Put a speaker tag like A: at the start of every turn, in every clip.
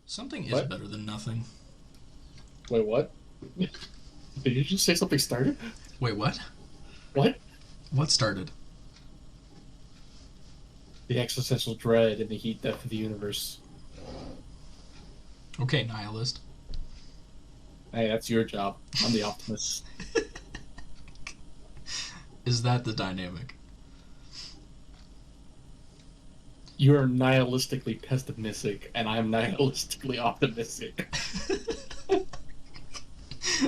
A: Something is
B: What?
A: better than nothing.
B: Wait, what? Did you just say something started?
A: Wait, what?
B: What?
A: What started?
B: The existential dread and the heat death of the universe.
A: Okay, nihilist.
B: Hey, that's your job. I'm the optimist.
A: Is that the dynamic?
B: You're nihilistically pessimistic, and I'm nihilistically optimistic.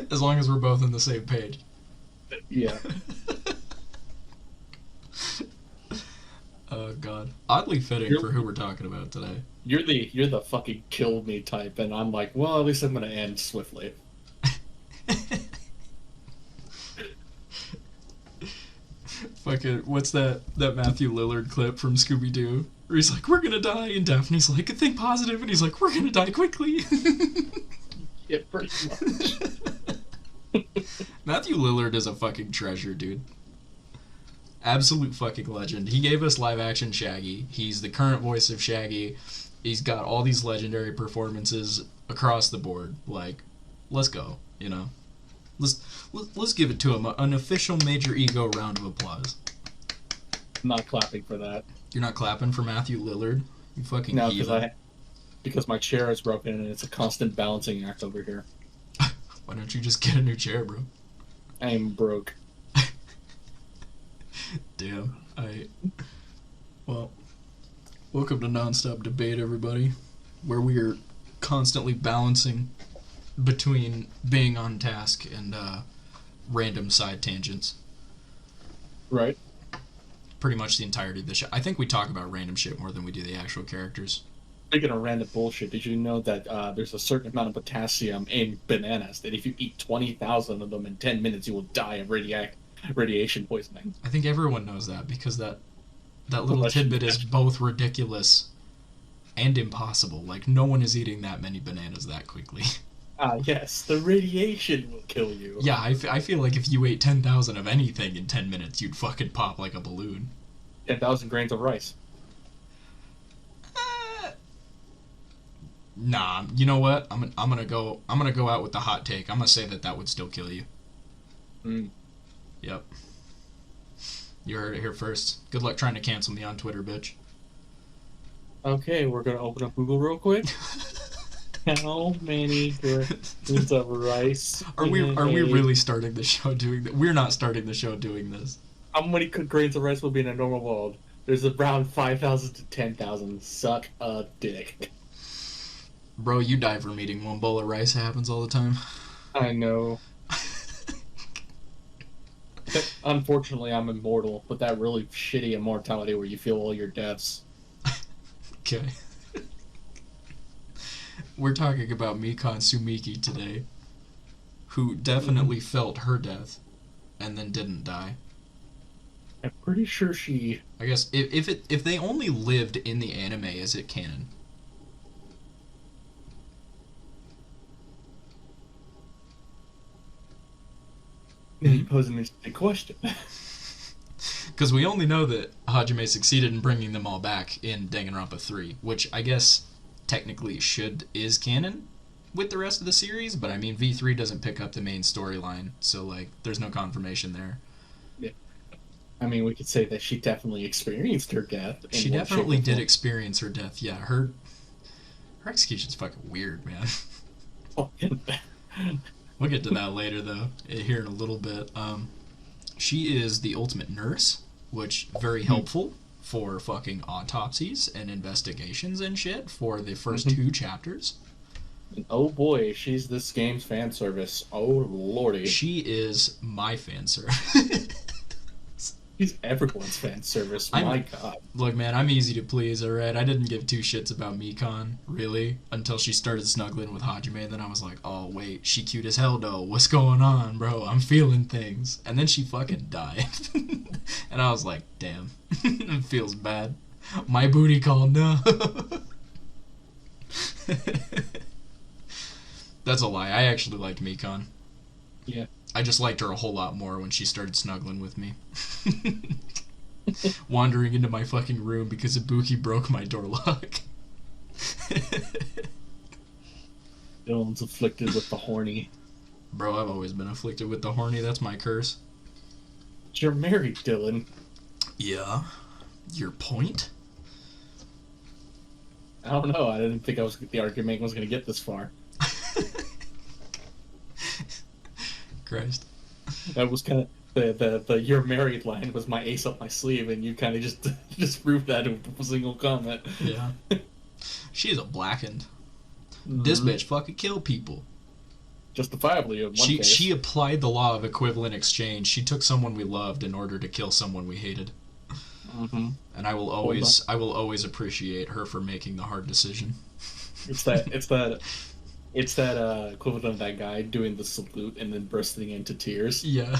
A: As long as we're both on the same page.
B: Yeah.
A: Oh god. Oddly fitting
B: You're
A: for who we're talking about today.
B: you're the fucking kill me type, and I'm like, well, at least I'm gonna end swiftly.
A: Fucking, what's that Matthew Lillard clip from Scooby-Doo? Where he's like, we're gonna die, and Daphne's like, think positive, and he's like, we're gonna die quickly.
B: Yeah, pretty much.
A: Matthew Lillard is a fucking treasure, dude. Absolute fucking legend. He gave us live action Shaggy. He's the current voice of Shaggy. He's got all these legendary performances across the board. Like, let's go, you know? Let's give it to him. An official major ego round of applause.
B: I'm not clapping for that.
A: You're not clapping for Matthew Lillard? You fucking
B: No,
A: heathen.
B: because my chair is broken and it's a constant balancing act over here.
A: Why don't you just get a new chair, bro?
B: I am broke.
A: Damn. Well, welcome to Nonstop Debate, everybody, where we are constantly balancing between being on task and random side tangents.
B: Right?
A: Pretty much the entirety of the show. I think we talk about random shit more than we do the actual characters.
B: Speaking of random bullshit, did you know that there's a certain amount of potassium in bananas that if you eat 20,000 of them in 10 minutes, you will die of radiation poisoning?
A: I think everyone knows that because that little
B: Unless you-
A: tidbit is both ridiculous and impossible. Like, no one is eating that many bananas that quickly.
B: Yes, the radiation will kill you.
A: Yeah, I feel like if you ate 10,000 of anything in 10 minutes, you'd fucking pop like a balloon.
B: 10,000 grains of rice.
A: Nah, you know what? I'm gonna go out with the hot take. I'm gonna say that would still kill you.
B: Mm.
A: Yep. You heard it here first. Good luck trying to cancel me on Twitter, bitch.
B: Okay, we're gonna open up Google real quick. How many grains of rice?
A: Are we
B: in a-
A: really starting the show doing that? We're not starting the show doing this.
B: How many grains of rice will be in a normal world? There's around 5,000 to 10,000. Suck a dick.
A: Bro, you die from eating one bowl of rice. It happens all the time.
B: I know. Unfortunately, I'm immortal, but that really shitty immortality where you feel all your deaths.
A: Okay. We're talking about Mikan Tsumiki today, who definitely felt her death and then didn't die.
B: I'm pretty sure she...
A: I guess if they only lived in the anime, is it canon?
B: You pose an interesting question.
A: Because we only know that Hajime succeeded in bringing them all back in Danganronpa 3, which I guess technically is canon with the rest of the series, but I mean V3 doesn't pick up the main storyline, so like there's no confirmation there.
B: Yeah. I mean, we could say that she definitely experienced her death.
A: She definitely did experience her death. Yeah, her execution's fucking weird, man. We'll get to that later, though, here in a little bit. She is the ultimate nurse, which very helpful for fucking autopsies and investigations and shit for the first two chapters.
B: Oh boy, she's this game's fan service. Oh lordy.
A: She is my fan service.
B: She's everyone's fan service. My god.
A: Look, man, I'm easy to please, alright? I didn't give two shits about Mikan, really, until she started snuggling with Hajime, and then I was like, oh, wait, she cute as hell, though. What's going on, bro? I'm feeling things. And then she fucking died. And I was like, damn. It feels bad. My booty call, no. That's a lie. I actually liked Mikan.
B: Yeah.
A: I just liked her a whole lot more when she started snuggling with me. Wandering into my fucking room because Ibuki broke my door lock.
B: Dylan's afflicted with the horny.
A: Bro, I've always been afflicted with the horny. That's my curse.
B: You're married, Dylan.
A: Yeah. Your point?
B: I don't know. I didn't think the argument was going to get this far.
A: Christ.
B: That was kind of the "you're married" line was my ace up my sleeve, and you kind of just proved that with a single comment.
A: Yeah. She is a blackened. This bitch fucking kill people.
B: Justifiably, in one case.
A: She applied the law of equivalent exchange. She took someone we loved in order to kill someone we hated.
B: Mm-hmm.
A: And I will always appreciate her for making the hard decision.
B: It's that equivalent of that guy doing the salute and then bursting into tears.
A: Yeah.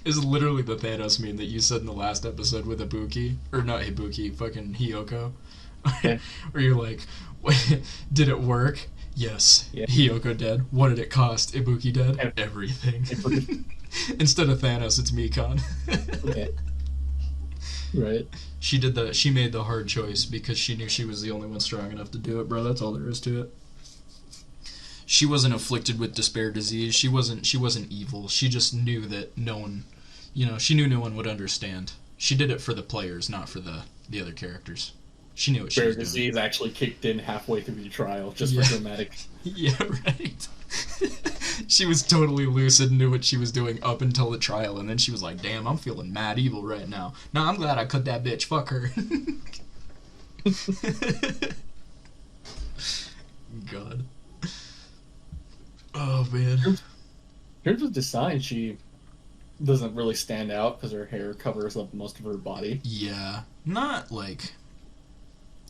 A: It's literally the Thanos meme that you said in the last episode with Ibuki. Or not Ibuki, fucking Hiyoko.
B: Yeah.
A: Where you're like, did it work? Yes.
B: Yeah.
A: Hiyoko dead. What did it cost? Ibuki dead?
B: Yeah.
A: Everything. Instead of Thanos, it's Mikan.
B: Yeah. Right.
A: She made the hard choice because she knew she was the only one strong enough to do it, bro. That's all there is to it. She wasn't afflicted with despair disease. She wasn't evil. She just knew that no one, she knew no one would understand. She did it for the players, not for the other characters. She knew what she was doing.
B: Despair disease actually kicked in halfway through the trial, just for dramatic.
A: Yeah, right. She was totally lucid and knew what she was doing up until the trial, and then she was like, damn, I'm feeling mad evil right now. Nah, I'm glad I cut that bitch. Fuck her. God. Oh, man.
B: In terms of design, she doesn't really stand out because her hair covers up most of her body.
A: Yeah. Not like...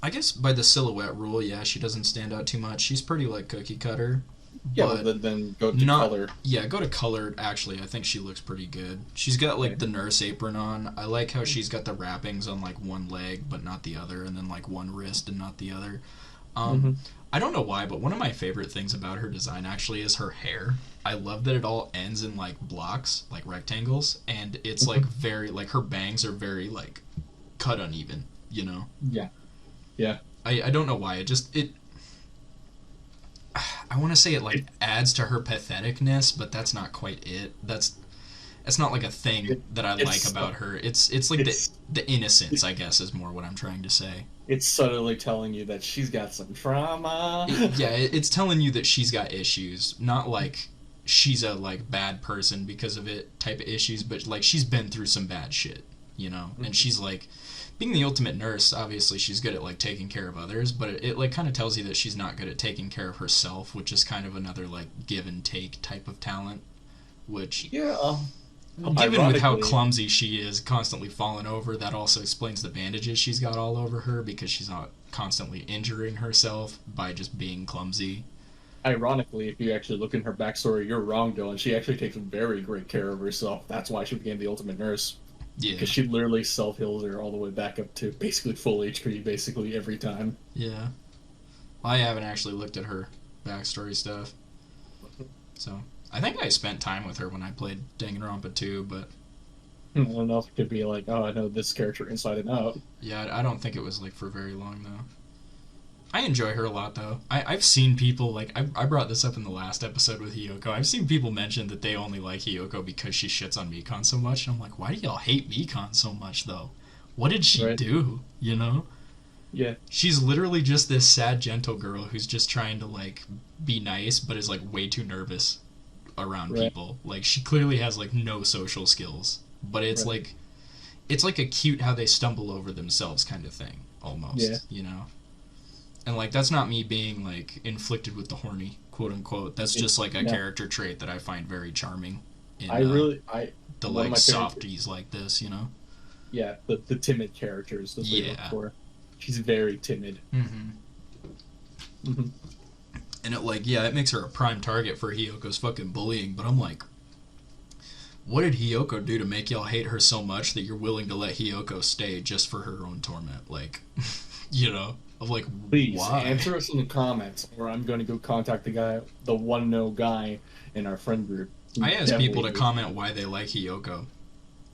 A: I guess by the silhouette rule, yeah, she doesn't stand out too much. She's pretty, like, cookie cutter.
B: Yeah, but then go to color.
A: Yeah, go to color. Actually, I think she looks pretty good. She's got, like, the nurse apron on. I like how she's got the wrappings on, like, one leg but not the other, and then, like, one wrist and not the other. I don't know why, but one of my favorite things about her design, actually, is her hair. I love that it all ends in, like, blocks, like rectangles, and it's, like, very, like, her bangs are very, like, cut uneven, you know?
B: Yeah. Yeah.
A: I don't know why. I want to say it like adds to her patheticness, but that's not quite it. That's not like a thing that I like about her. It's like the innocence, I guess, is more what I'm trying to say.
B: It's subtly telling you that she's got some trauma.
A: It's telling you that she's got issues, not like she's a like bad person because of it type of issues, but like she's been through some bad shit, you know. Mm-hmm. And she's like being the ultimate nurse, obviously she's good at like taking care of others, but it like kind of tells you that she's not good at taking care of herself, which is kind of another like give and take type of talent, which given with how clumsy she is, constantly falling over, that also explains the bandages she's got all over her because she's not constantly injuring herself by just being clumsy.
B: Ironically, if you actually look in her backstory, you're wrong, Dylan. She actually takes very great care of herself. That's why she became the ultimate nurse. Yeah. Because she literally self-heals her all the way back up to basically full HP basically every time.
A: Yeah. I haven't actually looked at her backstory stuff. So, I think I spent time with her when I played Danganronpa 2, but...
B: I don't know if it could be like, oh, I know this character inside and out.
A: Yeah, I don't think it was like for very long, though. I enjoy her a lot, though. I've seen people, like, I brought this up in the last episode with Hiyoko. I've seen people mention that they only like Hiyoko because she shits on Mikan so much. And I'm like, why do y'all hate Mikan so much, though? What did she do, you know?
B: Yeah.
A: She's literally just this sad, gentle girl who's just trying to, like, be nice, but is, like, way too nervous around people. Like, she clearly has, like, no social skills. But it's, like, it's like a cute how they stumble over themselves kind of thing, almost, you know? And, like, that's not me being, like, inflicted with the horny, quote-unquote. That's just, like, a character trait that I find very charming in the, like, softies like this, you know?
B: Yeah, the timid characters. That's what you look for. She's very timid.
A: Mm-hmm. Mm-hmm. And, it, like, it makes her a prime target for Hiyoko's fucking bullying, but I'm like, what did Hiyoko do to make y'all hate her so much that you're willing to let Hiyoko stay just for her own torment? Like, you know? Of like,
B: please
A: why?
B: Answer us in the comments, or I'm going to go contact the one guy in our friend group.
A: I ask people to comment why they like Hiyoko.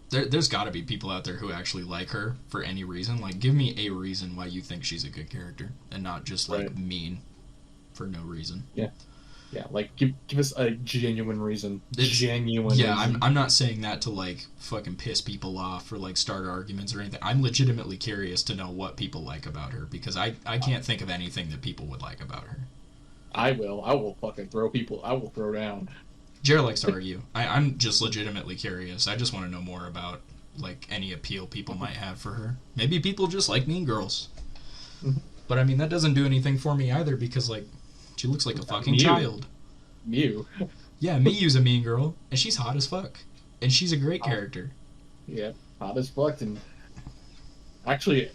A: There's got to be people out there who actually like her for any reason. Like, give me a reason why you think she's a good character, and not just like mean for no reason.
B: Yeah, Yeah, like give us a genuine reason. Genuine
A: yeah,
B: reason.
A: I'm not saying that to like fucking piss people off or like start arguments or anything. I'm legitimately curious to know what people like about her because I can't think of anything that people would like about her.
B: I will. I will fucking throw people. I will throw down.
A: Jared likes to argue. I'm just legitimately curious. I just want to know more about like any appeal people might have for her. Maybe people just like Mean Girls. But I mean that doesn't do anything for me either because like she looks like a fucking child.
B: Mew.
A: Yeah, Miyu's a mean girl, and she's hot as fuck. And she's a great character.
B: Yeah, hot as fuck. And actually,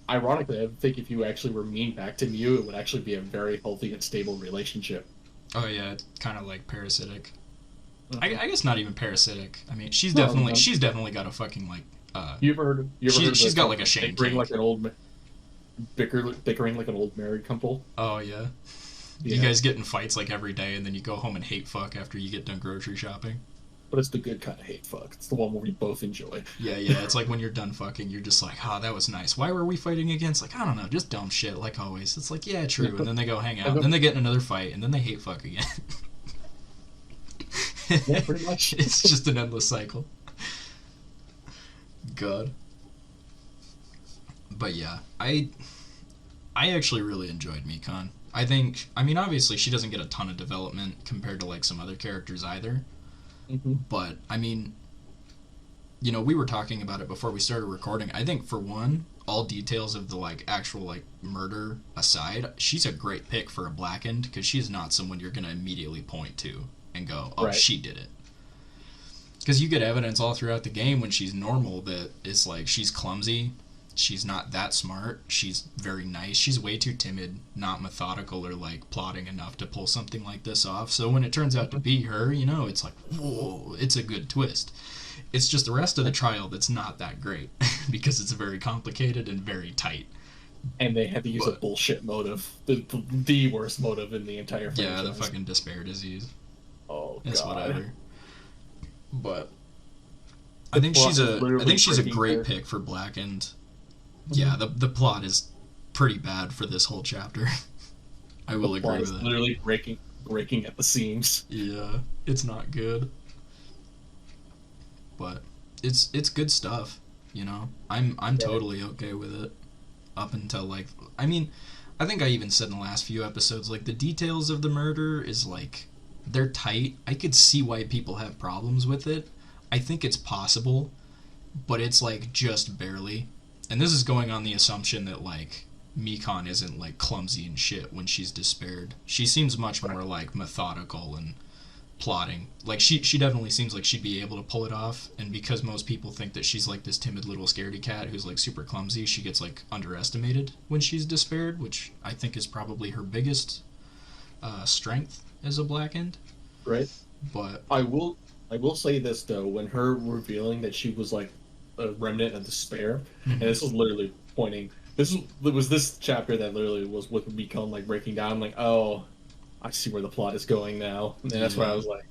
B: ironically, I think if you actually were mean back to Mew, it would actually be a very healthy and stable relationship.
A: Oh yeah, it's kind of like parasitic. I guess not even parasitic. I mean, she's definitely got a fucking like.
B: You ever heard?
A: She's got like a shame
B: bickering like an old, bickering like an old married couple.
A: Oh yeah. You guys get in fights like every day, and then you go home and hate fuck after you get done grocery shopping.
B: But it's the good kind of hate fuck. It's the one where we both enjoy.
A: Yeah. It's like when you're done fucking, you're just like, that was nice. Why were we fighting again? It's like, I don't know, just dumb shit, like always. It's like, yeah, true. And then they go hang out, and then they get in another fight, and then they hate fuck again.
B: Yeah, pretty much.
A: It's just an endless cycle. God. But yeah, I actually really enjoyed Mikan. I mean, obviously she doesn't get a ton of development compared to like some other characters either. But I mean, we were talking about it before we started recording. I think for one, all details of the like actual like murder aside, she's a great pick for a Blackened because she's not someone you're gonna immediately point to and go, oh, right. She did it. Because you get evidence all throughout the game when she's normal that it's like she's clumsy. She's not that smart. She's very nice. She's way too timid, not methodical or like plotting enough to pull something like this off. So when it turns out to be her, it's like, whoa, it's a good twist. It's just the rest of the trial that's not that great because it's very complicated and very tight.
B: And they had to use a bullshit motive, the worst motive in the entire franchise.
A: Yeah, the fucking despair disease.
B: Oh,
A: it's
B: God.
A: Whatever. But I think she's a great pick for Blackened. Yeah, the plot is pretty bad for this whole chapter. I will agree with that.
B: Literally breaking at the seams.
A: Yeah, it's not good. But it's good stuff, I'm totally okay with it. Up until like I think I even said in the last few episodes, like the details of the murder is like they're tight. I could see why people have problems with it. I think it's possible, but it's like just barely. And this is going on the assumption that, like, Mikan isn't, like, clumsy and shit when she's despaired. She seems much more, like, methodical and plotting. Like, she definitely seems like she'd be able to pull it off. And because most people think that she's, like, this timid little scaredy cat who's, like, super clumsy, she gets, like, underestimated when she's despaired, which I think is probably her biggest strength as a Blackened.
B: Right.
A: But
B: I will say this, though. When her revealing that she was, like, a remnant of despair, and this was literally pointing. It was this chapter that literally was with Mikan like breaking down. I'm like, oh, I see where the plot is going now, and that's why I was like,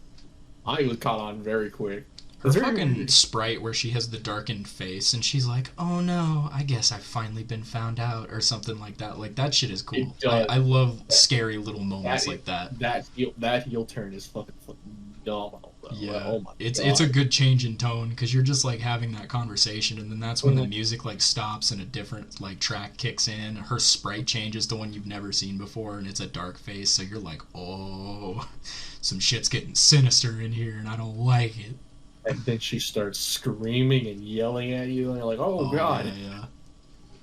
B: I was caught on very quick.
A: Her fucking sprite where she has the darkened face and she's like, oh no, I guess I've finally been found out or something like that. Like that shit is cool. I love scary little moments like that.
B: That heel turn is fucking phenomenal.
A: Yeah,
B: oh my
A: it's
B: God.
A: a good change in tone because you're just like having that conversation, and then that's when the music like stops and a different like track kicks in. Her sprite changes to one you've never seen before, and it's a dark face, so you're like, oh, some shit's getting sinister in here, and I don't like it.
B: And then she starts screaming and yelling at you, and you're like, oh God.
A: Yeah.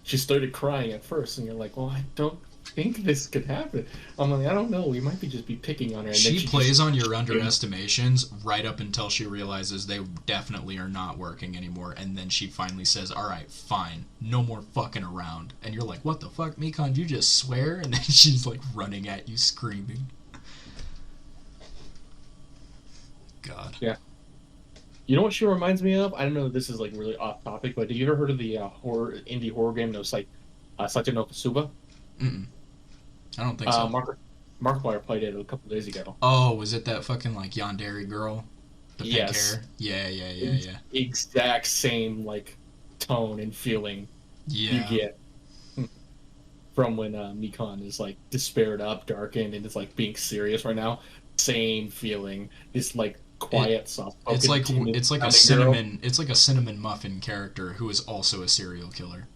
B: She started crying at first, and you're like, well, I don't think this could happen. I'm like, I don't know. We might be picking on her. And
A: she plays on your underestimations right up until she realizes they definitely are not working anymore, and then she finally says, all right, fine, no more fucking around. And you're like, what the fuck, Mikan, did you just swear? And then she's like running at you screaming. God.
B: Yeah. You know what she reminds me of? I don't know if this is like really off topic, but have you ever heard of the indie horror game that was like Sachi no Kasuba?
A: I don't think so.
B: Markiplier played it a couple days ago.
A: Oh, was it that fucking like yandere girl? The pink
B: yes.
A: hair? Yeah.
B: Exact same like tone and feeling you get. from when Mikan is like despaired up, darkened, and it's like being serious right now. Same feeling. This like quiet, soft-spoken,
A: it's like a cinnamon it's like a cinnamon muffin character who is also a serial killer.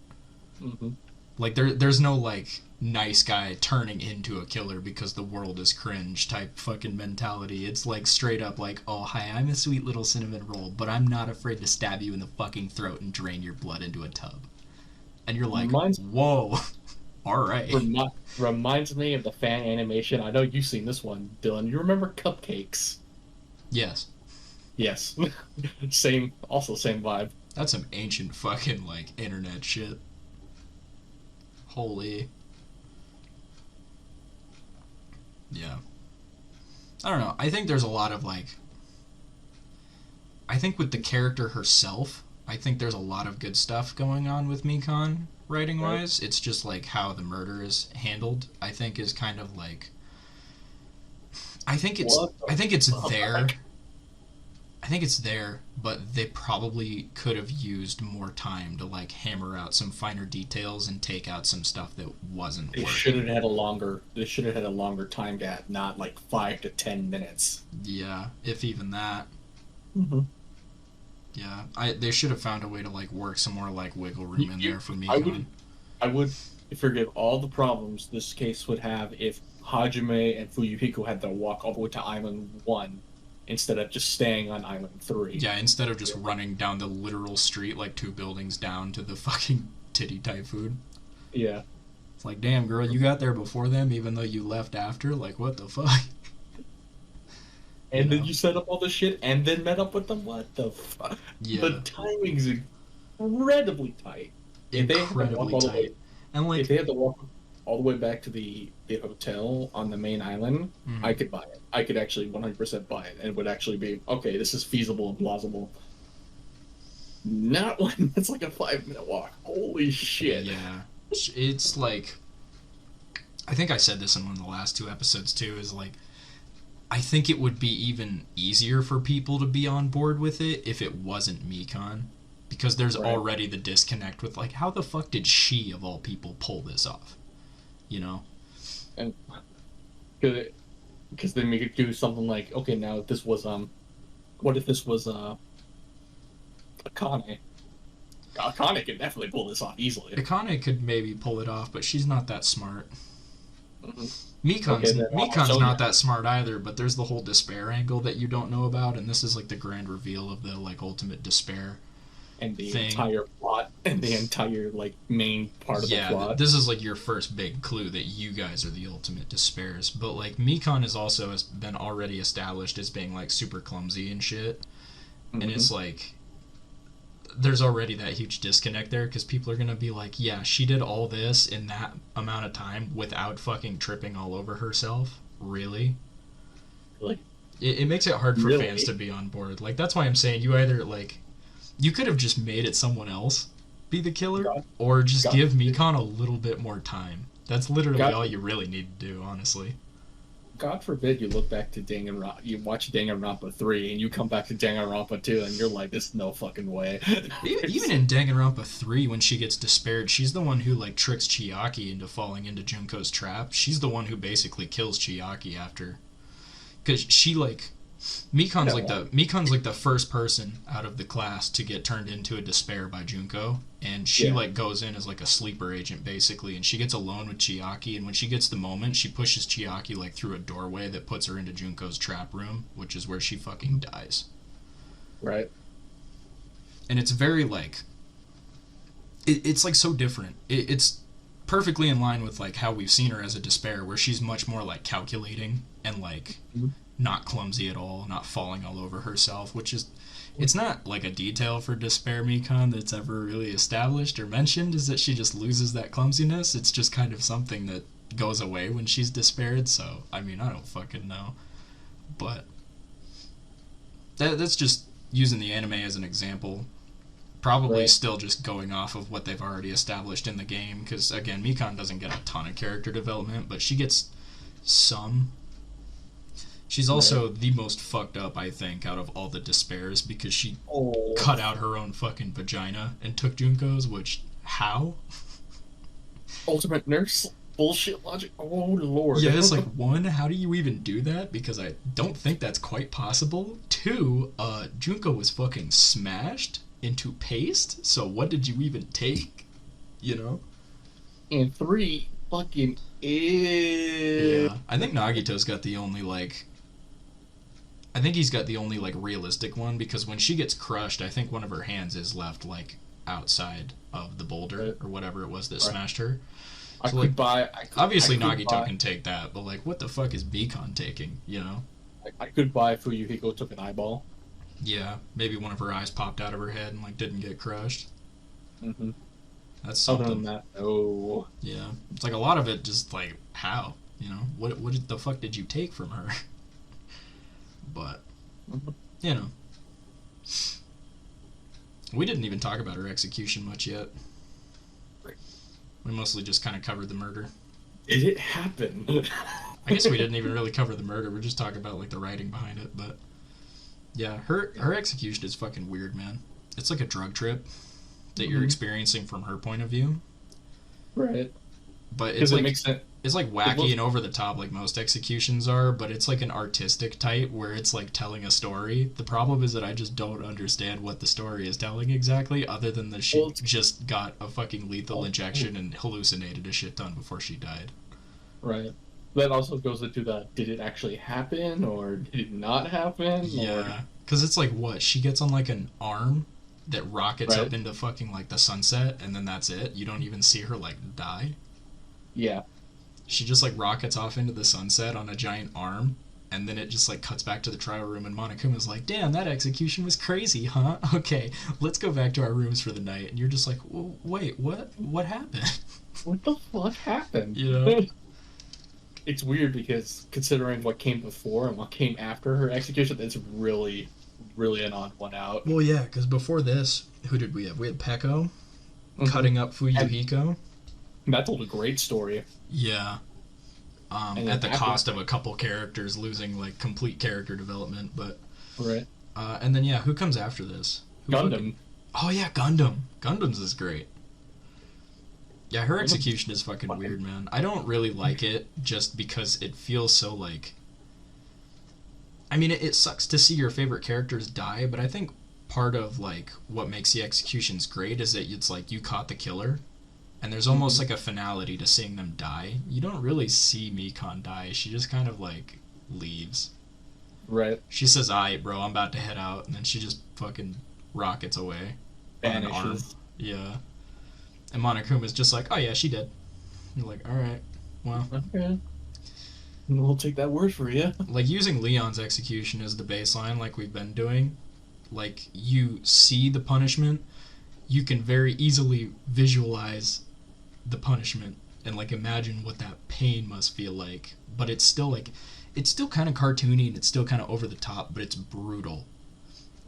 B: Mm-hmm.
A: Like there's no like nice guy turning into a killer because the world is cringe type fucking mentality. It's like straight up like, oh hi, I'm a sweet little cinnamon roll, but I'm not afraid to stab you in the fucking throat and drain your blood into a tub. And you're like, whoa, all right.
B: Reminds me of the fan animation. I know you've seen this one, Dylan. You remember Cupcakes?
A: Yes.
B: Yes. Same vibe.
A: That's some ancient fucking like internet shit. Holy. Yeah. I don't know. I think there's a lot of like. I think with the character herself, I think there's a lot of good stuff going on with Mikan writing wise. Right. It's just like how the murder is handled. I think is kind of like. I think it's there. I think it's there, but they probably could have used more time to like hammer out some finer details and take out some stuff that wasn't.
B: They should have had a longer time gap, not like 5 to 10 minutes.
A: Yeah, if even that.
B: Mm-hmm.
A: Yeah, they should have found a way to like work some more like wiggle room in there for me.
B: I would forgive all the problems this case would have if Hajime and Fuyuhiko had to walk all the way to Island 1 instead of just staying on Island 3.
A: Yeah, instead of just running down the literal street like 2 buildings down to the fucking titty typhoon.
B: Yeah.
A: It's like, damn, girl, you got there before them even though you left after? Like, what the fuck?
B: And then you set up all the shit and then met up with them? What the fuck?
A: Yeah.
B: The timing's incredibly tight.
A: Incredibly tight.
B: And like, if they had to walk all the way back to the hotel on the main island,
A: mm-hmm.
B: I could buy it. I could actually 100% buy it, and it would actually be, okay, this is feasible and plausible. Not when it's like a 5-minute walk. Holy shit.
A: Yeah. It's like, I think I said this in one of the last 2 episodes too, is like, I think it would be even easier for people to be on board with it if it wasn't Mikan. Because there's already the disconnect with, like, how the fuck did she, of all people, pull this off? You know?
B: And because then we could do something like, okay, now if this was what if this was Akane? Akane could definitely pull this off easily.
A: Akane could maybe pull it off, but she's not that smart.
B: Mm-hmm.
A: Mikan's not that smart either, but there's the whole despair angle that you don't know about, and this is like the grand reveal of the like ultimate despair.
B: And the entire plot, and the entire like main part of the plot.
A: Yeah, this is like your first big clue that you guys are the ultimate despairs. But like Mikan is also been already established as being like super clumsy and shit,
B: mm-hmm.
A: and it's like there's already that huge disconnect there because people are gonna be like, yeah, she did all this in that amount of time without fucking tripping all over herself. Really?
B: Really?
A: It makes it hard for fans to be on board. Like that's why I'm saying you either like. You could have just made it someone else be the killer, or just give Mikan a little bit more time. That's literally all you really need to do, honestly.
B: God forbid you look back to Danganronpa, you watch Danganronpa 3, and you come back to Danganronpa 2, and you're like, there's no fucking way.
A: Even in Danganronpa 3, when she gets despaired, she's the one who, like, tricks Chiaki into falling into Junko's trap. She's the one who basically kills Chiaki after. Because she, like... Mikan's like the first person out of the class to get turned into a despair by Junko, and she like goes in as like a sleeper agent basically, and she gets alone with Chiaki, and when she gets the moment, she pushes Chiaki like through a doorway that puts her into Junko's trap room, which is where she fucking dies.
B: Right.
A: And it's very like it's like so different. It's perfectly in line with like how we've seen her as a despair, where she's much more like calculating and like not clumsy at all, not falling all over herself, which is, it's not like a detail for Despair Mikan that's ever really established or mentioned, is that she just loses that clumsiness. It's just kind of something that goes away when she's despaired, so, I mean, I don't fucking know. But that's just using the anime as an example. Probably still just going off of what they've already established in the game, because, again, Mikan doesn't get a ton of character development, but she gets some. She's also the most fucked up, I think, out of all the despairs, because she cut out her own fucking vagina and took Junko's, which, how?
B: Ultimate Nurse bullshit logic. Oh lord.
A: Yeah, it's like, one, how do you even do that? Because I don't think that's quite possible. Two, Junko was fucking smashed into paste, so what did you even take? You know?
B: And three, fucking ew.
A: Yeah. I think Nagito's got the only, like, I think he's got the only, like, realistic one, because when she gets crushed, I think one of her hands is left, like, outside of the boulder, or whatever it was that smashed her. So, like, obviously Nagito can take that, but, like, what the fuck is Mikan taking, you know?
B: I could buy if Fuyuhiko took an eyeball.
A: Yeah, maybe one of her eyes popped out of her head and, like, didn't get crushed.
B: Mm-hmm.
A: That's something.
B: Other than that, no.
A: Yeah. It's like a lot of it just, like, how? You know? What the fuck did you take from her? But, you know. We didn't even talk about her execution much yet. We mostly just kind of covered the murder.
B: Did it happen?
A: I guess we didn't even really cover the murder. We're just talking about, like, the writing behind it. But, yeah, her execution is fucking weird, man. It's like a drug trip that you're experiencing from her point of view.
B: Right.
A: But it's like,
B: makes sense.
A: It's like wacky and over the top like most executions are, but it's like an artistic type where it's like telling a story. The problem is that I just don't understand what the story is telling exactly, other than that she just got a fucking lethal injection and hallucinated a shit ton before she died.
B: Right. That also goes into the, did it actually happen or did it not happen?
A: Yeah. Because it's like, what? She gets on like an arm that rockets up into fucking like the sunset, and then that's it? You don't even see her like die?
B: Yeah.
A: She just like rockets off into the sunset on a giant arm, and then it just like cuts back to the trial room, and Monokuma's like, damn, that execution was crazy, huh? Okay, let's go back to our rooms for the night. And you're just like, well, wait, what happened?
B: What the fuck happened?
A: You know?
B: It's weird because considering what came before and what came after her execution, it's really, really an odd one out.
A: Well, yeah, because before this, who did we have? We had Peko cutting up Fuyuhiko.
B: And that told a great story.
A: Yeah. At the cost of a couple characters losing like complete character development, but
B: right.
A: And then who comes after this?
B: Gundam.
A: Oh yeah, Gundam. Gundam's is great. Yeah, her execution is fucking weird, man. I don't really like it just because it feels so like. I mean, it sucks to see your favorite characters die, but I think part of like what makes the executions great is that it's like you caught the killer. And there's almost like a finality to seeing them die. You don't really see Mikan die. She just kind of like leaves.
B: Right.
A: She says, "Aight, bro, I'm about to head out," and then she just fucking rockets away.
B: Vanishes.
A: Yeah. And Monokuma's just like, "Oh yeah, she did." You're like, "All right, well."
B: Okay. We'll take that word for you.
A: Like using Leon's execution as the baseline, like we've been doing. Like you see the punishment, you can very easily visualize the punishment and like imagine what that pain must feel like, but it's still kind of cartoony and it's still kind of over the top, but it's brutal.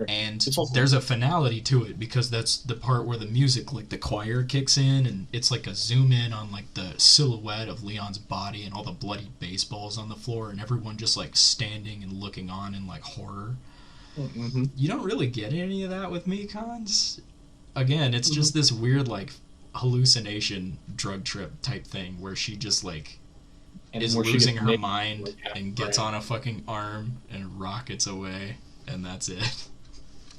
A: And there's a finality to it because that's the part where the music, like the choir kicks in, and it's like a zoom in on like the silhouette of Leon's body and all the bloody baseballs on the floor and everyone just like standing and looking on in like horror. You don't really get any of that with Mikan's. Again, it's just this weird like hallucination drug trip type thing where she just like is losing her mind and gets on a fucking arm and rockets away, and that's it.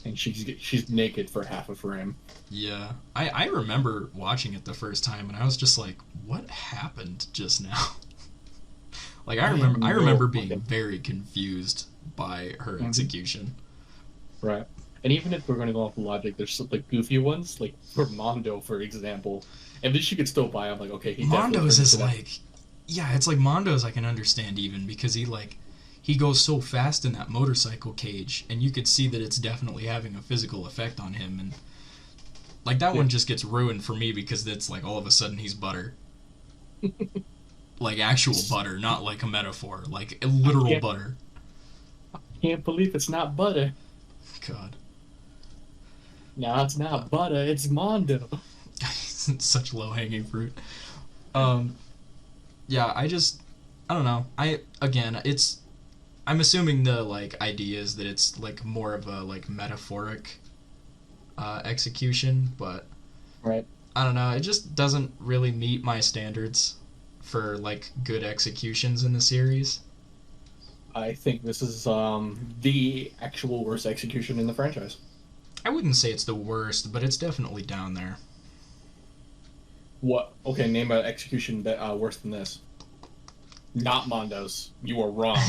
B: And she's naked for half a frame.
A: Yeah, I remember watching it the first time and I was just like, what happened just now? Like I remember being very confused by her execution.
B: Right. And even if we're going to go off logic, there's some, like goofy ones, like for Mondo, for example. And then she could still buy. I'm like, okay,
A: Mondo's is like, yeah, it's like Mondo's I can understand even because he goes so fast in that motorcycle cage, and you could see that it's definitely having a physical effect on him, and like that one just gets ruined for me because it's like all of a sudden he's butter, like actual butter, not like a metaphor, like a literal butter.
B: I can't believe it's not butter.
A: God.
B: No, it's not butter, it's Mondo.
A: It's such low-hanging fruit. Yeah, I don't know. I'm assuming the, like, idea is that it's, like, more of a, like, metaphoric execution, but
B: right.
A: I don't know. It just doesn't really meet my standards for like good executions in the series.
B: I think this is the actual worst execution in the franchise.
A: I wouldn't say it's the worst, but it's definitely down there.
B: What? Okay, name an execution worse than this. Not Mondo's. You are wrong.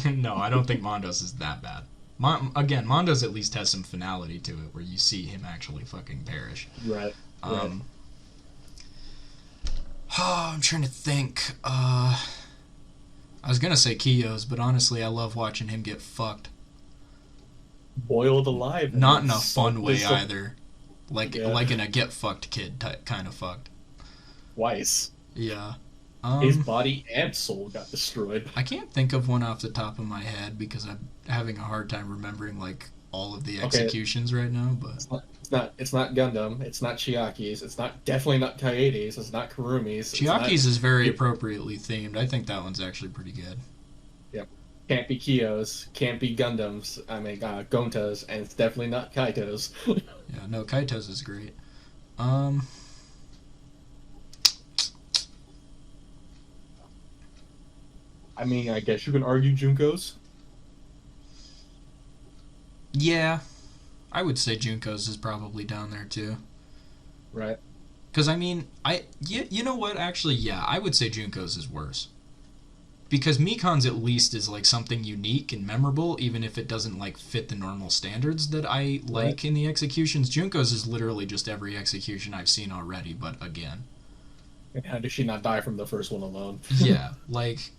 A: No, I don't think Mondo's is that bad. Again, Mondo's at least has some finality to it, where you see him actually fucking perish.
B: Right.
A: Right. Oh, I'm trying to think. I was gonna say Kiyo's, but honestly, I love watching him get fucked.
B: Boiled alive.
A: Not in a fun way either. Like in a get fucked kid type kind of fucked.
B: Twice.
A: Yeah.
B: His body and soul got destroyed.
A: I can't think of one off the top of my head because I'm having a hard time remembering like all of the executions right now. But
B: it's not Gundam. It's not Chiaki's. It's definitely not Kaede's. It's not Kurumi's.
A: Chiaki's is very appropriately themed. I think that one's actually pretty good.
B: Yep. Can't be Kyo's. Can't be Gundam's. I mean Gonta's, and it's definitely not Kaito's.
A: Yeah, no, Kaito's is great.
B: I mean, I guess you can argue Junko's.
A: Yeah, I would say Junko's is probably down there too.
B: Right.
A: Because I mean, you know what? Actually, yeah, I would say Junko's is worse. Because Mikan's at least is like something unique and memorable, even if it doesn't like fit the normal standards that I like in the executions. Junko's is literally just every execution I've seen already, but again.
B: And how did she not die from the first one alone?
A: Yeah, like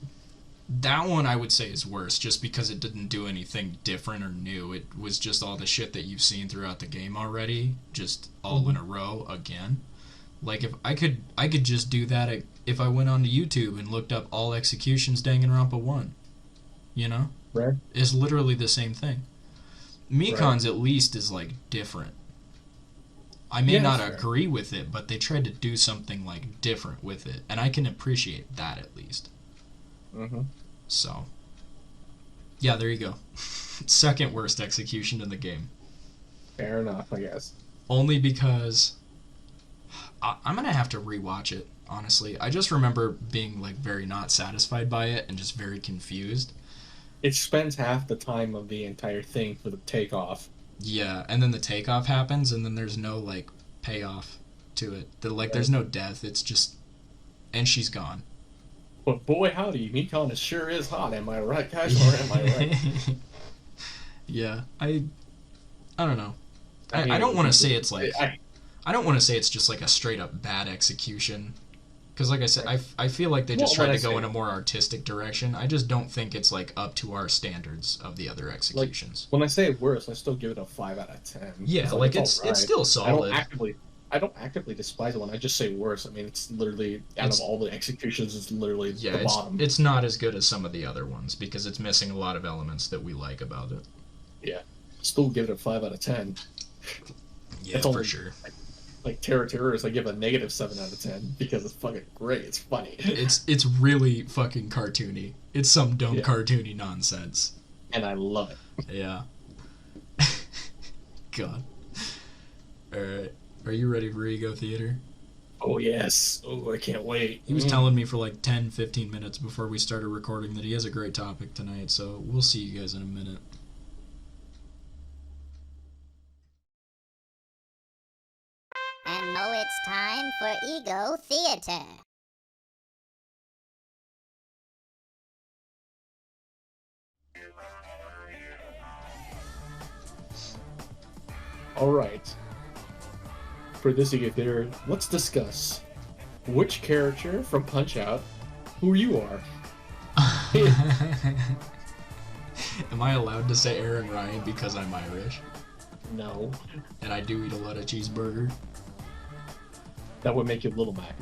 A: that one I would say is worse, just because it didn't do anything different or new. It was just all the shit that you've seen throughout the game already, just all in a row again. Like if I could just do that if I went onto YouTube and looked up all executions Danganronpa 1. You know?
B: Right.
A: It's literally the same thing. Mikan's at least is like different. I may not agree with it, but they tried to do something like different with it, and I can appreciate that at least.
B: Mm-hmm.
A: So, yeah, there you go. Second worst execution in the game.
B: Fair enough, I guess.
A: Only because I'm gonna have to rewatch it. Honestly, I just remember being like very not satisfied by it and just very confused.
B: It spends half the time of the entire thing for the takeoff.
A: Yeah, and then the takeoff happens, and then there's no like payoff to it. There's no death. It's just, and she's gone.
B: But boy, howdy, Mikan sure is hot. Am I right, guys? Or am I right?
A: Yeah, I don't know. I don't want to say it's like I don't want to say it's just like a straight up bad execution. Because like I said, I feel like they just tried to go in a more artistic direction. I just don't think it's like up to our standards of the other executions.
B: Like, when I say worse, I still give it a 5 out of 10.
A: Yeah, like it's still solid.
B: I don't actively despise one. I just say worse. I mean, it's literally out of all the executions, it's literally the bottom.
A: It's not as good as some of the other ones because it's missing a lot of elements that we like about it.
B: Yeah, still give it a 5 out of 10.
A: Yeah, for sure.
B: Like Terror Terrorist, I give a negative 7 out of 10 because it's fucking great. It's funny.
A: It's really fucking cartoony. It's some dumb cartoony nonsense.
B: And I love it.
A: Yeah. God. Alright. Are you ready for Ego Theater?
B: Oh, yes. Oh, I can't wait.
A: He was telling me for like 10, 15 minutes before we started recording that he has a great topic tonight, so we'll see you guys in a minute.
C: And now it's time for Ego Theater.
B: All right. For this Ego Theater, let's discuss which character from Punch-Out who you are.
A: Am I allowed to say Aaron Ryan because I'm Irish?
B: No.
A: And I do eat a lot of cheeseburger?
B: That would make you Little Mac.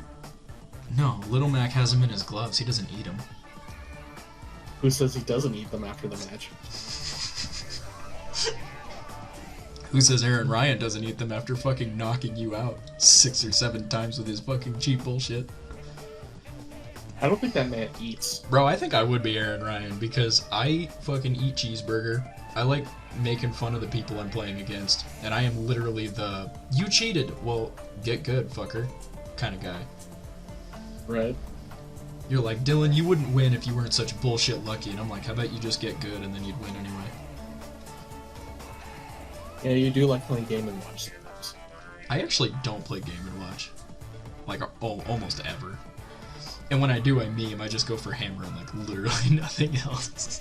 A: No, Little Mac has them in his gloves. He doesn't eat them.
B: Who says he doesn't eat them after the match?
A: Who says Aaron Ryan doesn't eat them after fucking knocking you out 6 or 7 times with his fucking cheap bullshit?
B: I don't think that man eats.
A: Bro, I think I would be Aaron Ryan because I fucking eat cheeseburger I like making fun of the people I'm playing against, and I am literally the "you cheated, well, get good, fucker" kind of guy.
B: Right.
A: You're like, Dylan, you wouldn't win if you weren't such bullshit lucky, and I'm like, how about you just get good and then you'd win anyway?
B: Yeah, you do like playing Game & Watch sometimes.
A: I actually don't play Game & Watch. Like, almost ever. And when I do, I meme. I just go for hammer and, like, literally nothing else.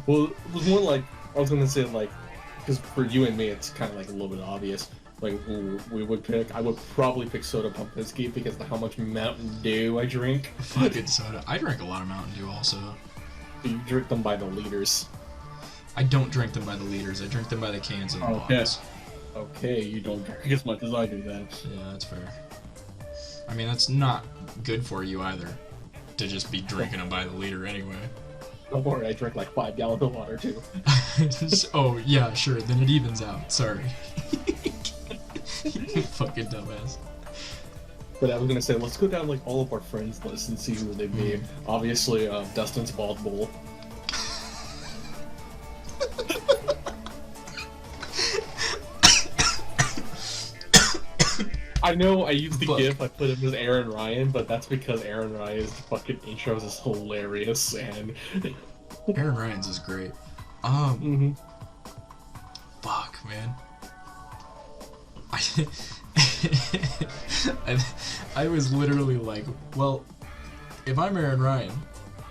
B: Well, it was more like, I was gonna say, like, because for you and me, it's kind of like a little bit obvious. Like, who we would pick. I would probably pick Soda Pumpkinski because of how much Mountain Dew I drink.
A: Fucking soda. I drink a lot of Mountain Dew also.
B: You drink them by the liters.
A: I don't drink them by the liters. I drink them by the cans and the bottles.
B: Okay, you don't drink as much as I do then.
A: Yeah, that's fair. I mean, that's not good for you either, to just be drinking them by the liter anyway.
B: Don't worry, I drink like 5 gallons of water too.
A: Oh, yeah, sure, then it evens out. Sorry. You fucking dumbass.
B: But I was gonna say, let's go down like all of our friends' lists and see who they'd be. Obviously, Dustin's Bald Bull. I know I used the GIF, I put him as Aaron Ryan, but that's because Aaron Ryan's fucking intros is hilarious, and...
A: Aaron Ryan's is great. Fuck, man. I was literally like, well, if I'm Aaron Ryan,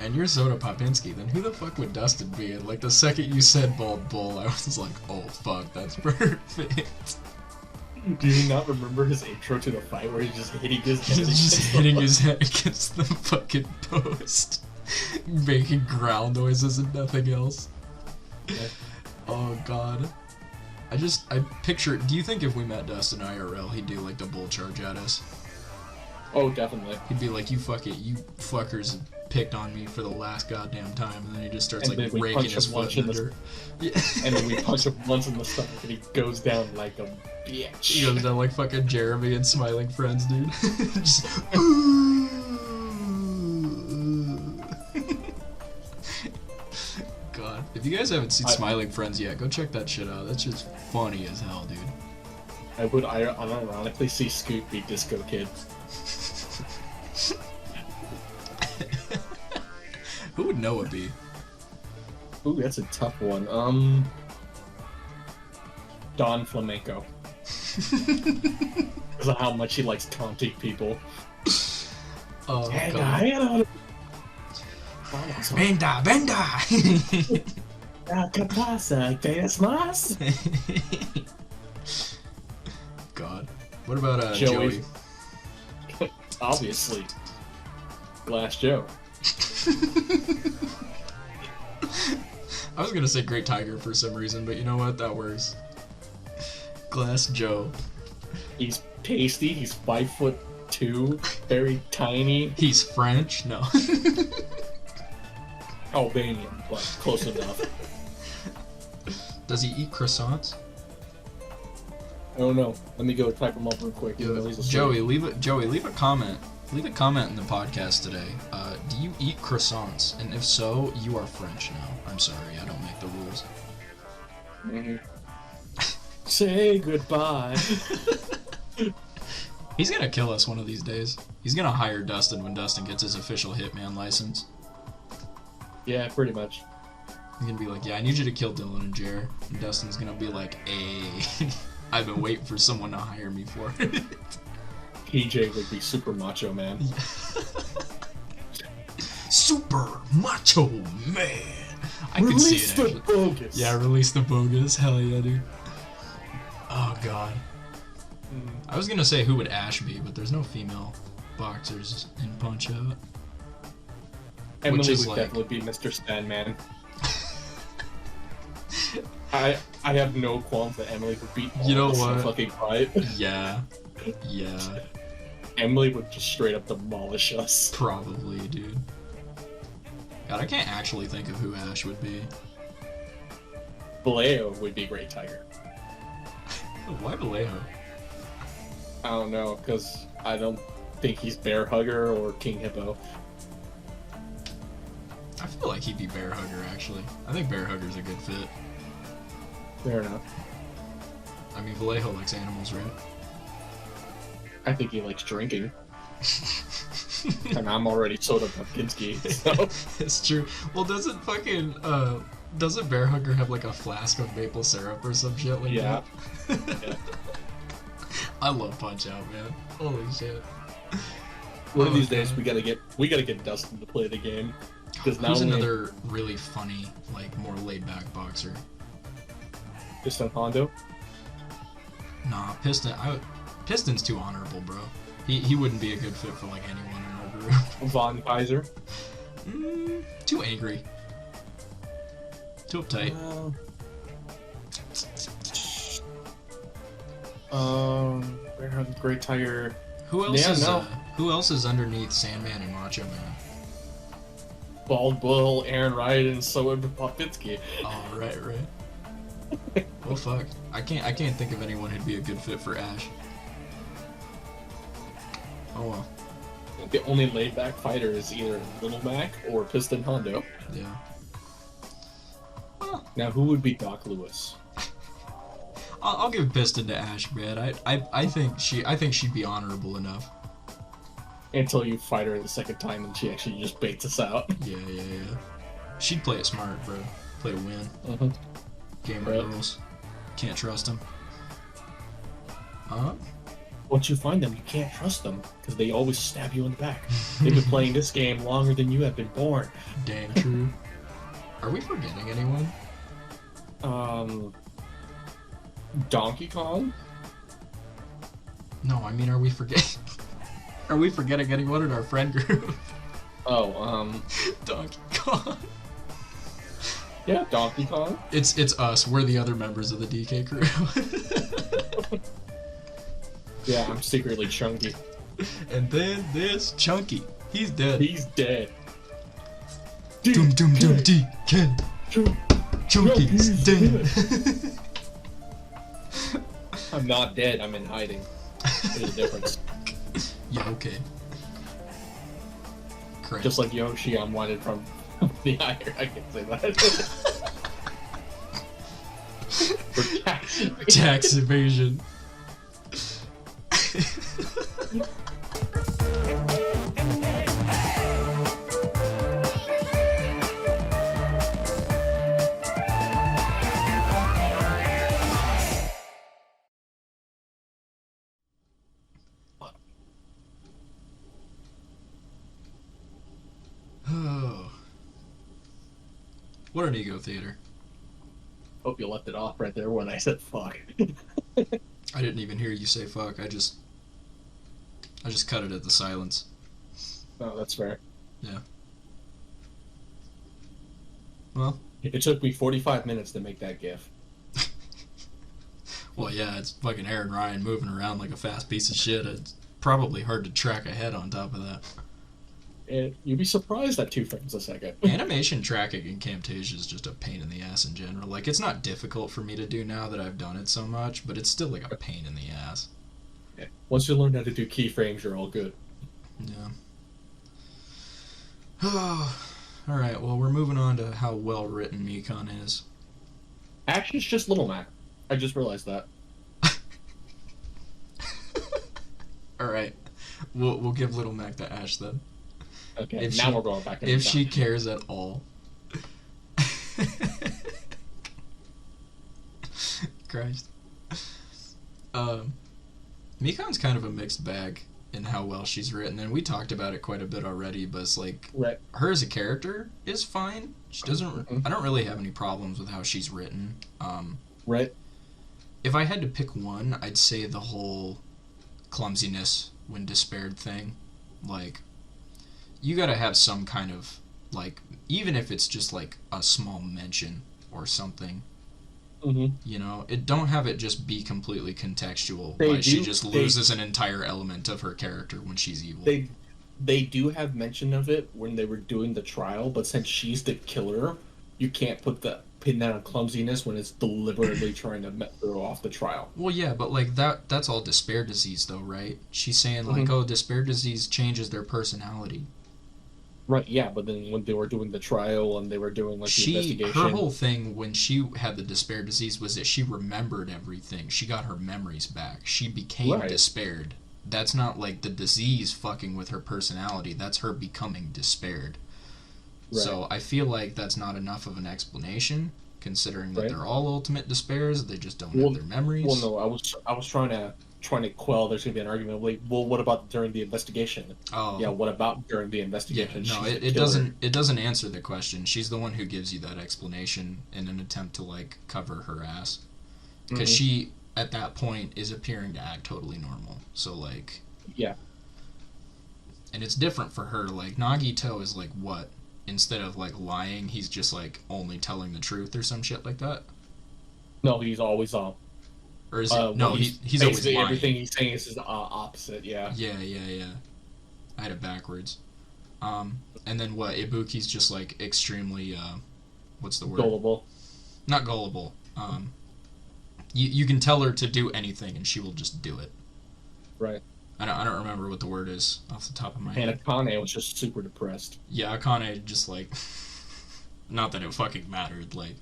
A: and you're Soda Popinski, then who the fuck would Dustin be? And like the second you said Bald Bull, I was like, oh fuck, that's perfect.
B: Do you not remember his intro to the fight where he's just hitting his head?
A: He's just hitting his head against the fucking post, making growl noises and nothing else.
B: Yeah.
A: Oh god. I picture, do you think if we met Dustin IRL, he'd do like the bull charge at us?
B: Oh, definitely.
A: He'd be like, you fuckers picked on me for the last goddamn time, and then he just starts
B: and
A: like raking his foot in the dirt.
B: Yeah. And then we punch him once in the stomach and he goes down like a bitch.
A: He goes down like fucking Jeremy and Smiling Friends, dude. Just God. If you guys haven't seen Smiling Friends yet, go check that shit out. That's just funny as hell, dude.
B: I would unironically see Scoot be Disco Kid.
A: Who would Noah be?
B: Ooh, that's a tough one. Don Flamenco. Because of how much he likes taunting people.
A: Oh,
B: and
A: God. Benda!
B: ¿Qué pasa? ¿Quieres más?
A: God. What about
B: Joey? Obviously. Glass Joe.
A: I was gonna say Great Tiger for some reason, but you know what? That works. Glass Joe.
B: He's pasty, he's 5'2", very tiny.
A: He's French? No.
B: Albanian, but close enough.
A: Does he eat croissants?
B: I don't know. Let me go type him up real quick.
A: Joey, leave a comment. Leave a comment in the podcast today. Do you eat croissants? And if so, you are French now. I'm sorry, I don't make the rules.
B: Mm-hmm. Say goodbye.
A: He's gonna kill us one of these days. He's gonna hire Dustin when Dustin gets his official Hitman license.
B: Yeah, pretty much.
A: He's gonna be like, yeah, I need you to kill Dylan and Jer. And Dustin's gonna be like, hey, I've been waiting for someone to hire me for it.
B: PJ would be super macho man.
A: Super macho man. I can see it actually. Release the bogus. Yeah, release the bogus. Hell yeah, dude. Oh god. I was gonna say who would Ash be, but there's no female boxers in Punch-Out.
B: Emily would definitely be Mr. Sandman. I have no qualms that Emily would beat all
A: you know
B: of us
A: what?
B: in a fucking fight.
A: Yeah.
B: Emily would just straight up demolish us.
A: Probably, dude. God, I can't actually think of who Ash would be.
B: Vallejo would be Great Tiger.
A: Why Vallejo?
B: I don't know, because I don't think he's Bear Hugger or King Hippo.
A: feel like he'd be Bear Hugger, actually. I think Bear Hugger's a good fit.
B: Fair enough.
A: I mean, Vallejo likes animals, right?
B: I think he likes drinking. And I'm already soda Pumpkinski, so...
A: It's true. Well, doesn't Bear Hugger have like a flask of maple syrup or some shit like that?
B: Yeah.
A: I love Punch-Out, man. Holy shit.
B: One of these days we gotta get Dustin to play the game. Because now
A: who's another really funny, like more laid back boxer?
B: Piston Hondo?
A: Nah, Piston's too honorable, bro. He wouldn't be a good fit for like anyone in our group.
B: Von Kaiser?
A: Too angry. Too uptight.
B: Great Tiger.
A: Who else is underneath Sandman and Macho Man?
B: Bald Bull, Aaron Wright, and so would Popinski.
A: Oh, right. Well, fuck. I can't think of anyone who'd be a good fit for Ash. Oh well.
B: The only laid-back fighter is either Little Mac or Piston Hondo.
A: Yeah.
B: Well, now who would be Doc Lewis?
A: I'll give Piston to Ash, man. I think she'd be honorable enough.
B: Until you fight her the second time and she actually just baits us out.
A: Yeah. She'd play it smart, bro. Play to win.
B: Mm-hmm.
A: Gamer rules. Can't trust him. Huh?
B: Once you find them, you can't trust them, because they always stab you in the back. They've been playing this game longer than you have been born.
A: Damn true. Are we forgetting anyone?
B: Donkey Kong?
A: No, I mean, are we forgetting anyone in our friend group? Donkey Kong.
B: Yeah, Donkey Kong.
A: It's us. We're the other members of the DK crew.
B: Yeah, I'm secretly Chunky.
A: And then there's Chunky. He's dead.
B: He's dead.
A: Doom DK. Chunky's dead.
B: I'm not dead, I'm in hiding. There's a difference.
A: Yeah, okay. Correct.
B: Just like Yoshi, I'm wanted from the ire. I can't say that. For tax evasion.
A: Tax evasion. What an ego theater.
B: Hope you left it off right there when I said fuck.
A: I didn't even hear you say fuck. I just cut it at the silence.
B: Oh, that's fair.
A: Yeah. Well,
B: it took me 45 minutes to make that gif.
A: Well, yeah, it's fucking Aaron Ryan moving around like a fast piece of shit. It's probably hard to track ahead on top of that.
B: You'd be surprised at 2 frames a second.
A: Animation tracking in Camtasia is just a pain in the ass in general. Like, it's not difficult for me to do now that I've done it so much, but it's still like a pain in the ass.
B: Yeah. Once you learn how to do keyframes, you're all good.
A: Yeah. Alright, well, we're moving on to how well written Mikan is.
B: Actually, it's just Little Mac. I just realized that.
A: Alright. We'll give Little Mac to Ash then.
B: Okay, now we're going back.
A: If she cares at all. Christ. Mikan's kind of a mixed bag in how well she's written, and we talked about it quite a bit already, but it's like, her as a character is fine. She doesn't. I don't really have any problems with how she's written.
B: Right.
A: If I had to pick one, I'd say the whole clumsiness when despaired thing. Like, you gotta have some kind of, like, even if it's just like a small mention or something.
B: Mm-hmm.
A: You know, don't have it just be completely contextual. She just loses an entire element of her character when she's evil.
B: They do have mention of it when they were doing the trial, but since she's the killer, you can't put the pin down on clumsiness when it's deliberately trying to throw off the trial.
A: Well, yeah, but like that's all despair disease, though, right? She's saying like, oh, despair disease changes their personality.
B: Right, yeah, but then when they were doing the trial and they were doing like the investigation,
A: her whole thing when she had the despair disease was that she remembered everything. She got her memories back. She became despaired. That's not like the disease fucking with her personality. That's her becoming despaired. Right. So I feel like that's not enough of an explanation, considering that they're all ultimate despairs. They just don't have their memories.
B: Well, no, I was trying to quell. There's gonna be an argument like, well, what about during the investigation?
A: Oh,
B: yeah, what about during the investigation?
A: Yeah, no, it doesn't answer the question. She's the one who gives you that explanation in an attempt to like cover her ass, because she at that point is appearing to act totally normal. So like,
B: yeah,
A: and it's different for her. Like Nagito is like what? Instead of like lying, he's just like only telling the truth or some shit like that.
B: No, he's always
A: or is it? No, he's always lying.
B: Everything he's saying is his opposite. Yeah.
A: Yeah. I had it backwards. And then what? Ibuki's just like extremely what's the word?
B: Gullible.
A: Not gullible. You can tell her to do anything and she will just do it.
B: Right.
A: I don't remember what the word is off the top of my head.
B: And Akane was just super depressed.
A: Yeah, Akane just like, not that it fucking mattered. Like,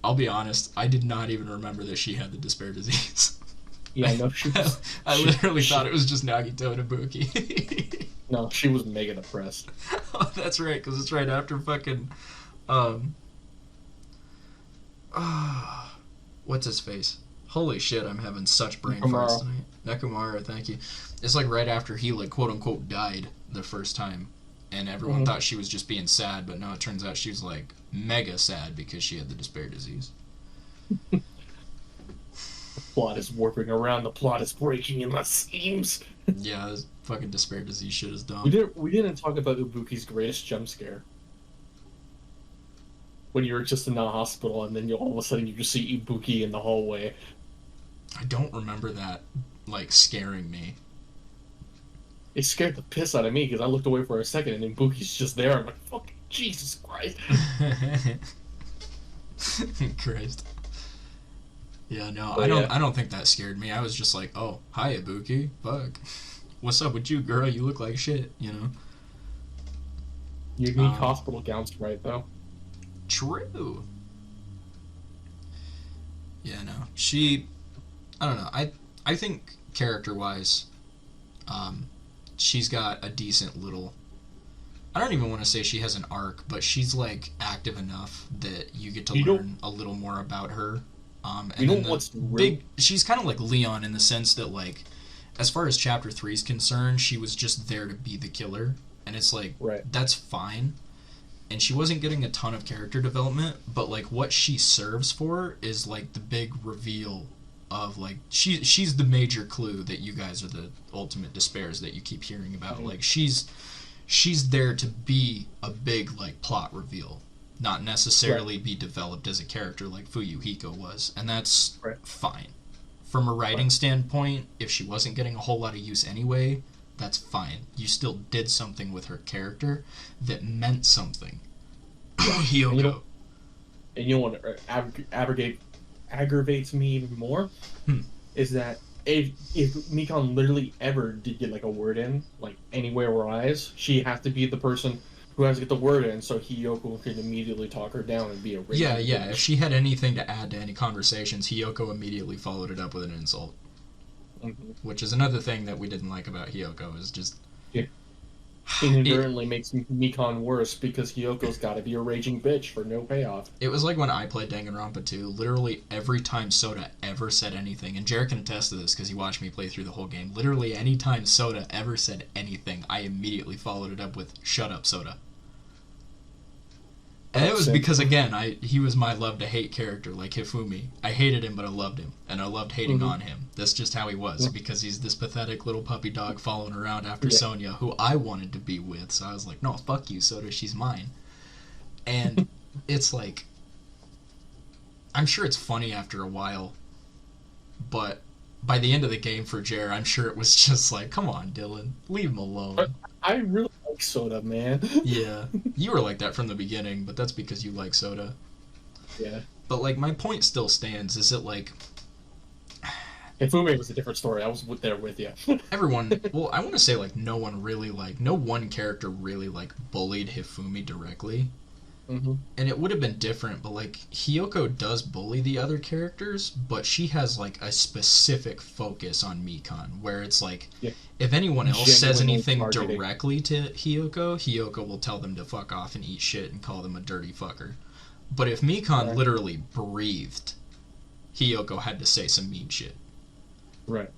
A: I'll be honest, I did not even remember that she had the despair disease.
B: Yeah, no, she was.
A: I literally thought it was just Nagito and Ibuki.
B: No, she was mega depressed.
A: Oh, that's right, because it's right after fucking, what's his face? Holy shit, I'm having such brain farts tonight. Nekomara, thank you. It's like right after he, like, quote-unquote died the first time. And everyone thought she was just being sad, but no, it turns out she was, like, mega sad because she had the despair disease.
B: The plot is warping around. The plot is breaking in my seams.
A: Yeah, this fucking despair disease shit is dumb.
B: We didn't talk about Ibuki's greatest jump scare. When you were just in the hospital and then all of a sudden you just see Ibuki in the hallway.
A: I don't remember that, like, scaring me.
B: It scared the piss out of me because I looked away for a second and Ibuki's just there. I'm like, fucking Jesus Christ.
A: Christ. Yeah, no,
B: but
A: I don't think that scared me. I was just like, oh, hi, Ibuki. Fuck. What's up with you, girl? You look like shit, you know?
B: Unique hospital gowns, right, though?
A: True. Yeah, no. I don't know. I think character-wise, she's got a decent little... I don't even want to say she has an arc, but she's, like, active enough that you get to learn a little more about her. And
B: you know what's big?
A: She's kind of like Leon in the sense that, like, as far as Chapter 3 is concerned, she was just there to be the killer. And it's like, that's fine. And she wasn't getting a ton of character development, but, like, what she serves for is, like, the big reveal of, like, she's the major clue that you guys are the ultimate despairs that you keep hearing about. Like, she's there to be a big, like, plot reveal, not necessarily be developed as a character like Fuyuhiko was, and that's fine. From a writing standpoint, if she wasn't getting a whole lot of use anyway, that's fine. You still did something with her character that meant something. Hiyoko.
B: And you know what aggravates me even more? Is that if Mikan literally ever did get like a word in, like anywhere or eyes, she has to be the person who has to get the word in so Hiyoko can immediately talk her down and be a
A: Yeah. If she had anything to add to any conversations, Hiyoko immediately followed it up with an insult. Which is another thing that we didn't like about Hiyoko, is just...
B: Yeah. It inherently makes Mikan worse because Hiyoko's gotta be a raging bitch for no payoff.
A: It was like when I played Danganronpa 2, literally every time Soda ever said anything, and Jared can attest to this because he watched me play through the whole game, literally any time Soda ever said anything, I immediately followed it up with, shut up, Soda. And it was because, again, he was my love-to-hate character, like Hifumi. I hated him, but I loved him, and I loved hating on him. That's just how he was, because he's this pathetic little puppy dog following around after Sonya, who I wanted to be with, so I was like, no, fuck you, Soda, she's mine. And it's like, I'm sure it's funny after a while, but by the end of the game for Jer, I'm sure it was just like, come on, Dylan, leave him alone.
B: I really like Soda, man.
A: Yeah, you were like that from the beginning, but that's because you like Soda.
B: Yeah.
A: But, like, my point still stands, is that, like...
B: Hifumi was a different story. I was there with you.
A: Everyone, well, I want to say, like, no one character really, like, bullied Hifumi directly.
B: Mm-hmm.
A: And it would have been different, but, like, Hiyoko does bully the other characters, but she has, like, a specific focus on Mikan, where it's like, if anyone else says anything directly to Hiyoko, Hiyoko will tell them to fuck off and eat shit and call them a dirty fucker. But if Mikan literally breathed, Hiyoko had to say some mean shit.
B: Right.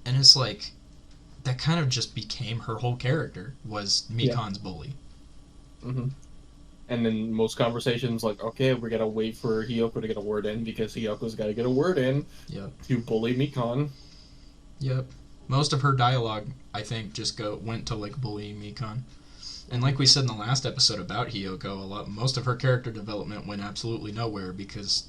A: And it's like, that kind of just became her whole character, was Mikan's bully.
B: Mm-hmm. And then most conversations, like, okay, we gotta wait for Hiyoko to get a word in, because Hiyoko's gotta get a word in to bully Mikan.
A: Yep. Most of her dialogue, I think, just went to, like, bullying Mikan. And like we said in the last episode about Hiyoko, most of her character development went absolutely nowhere, because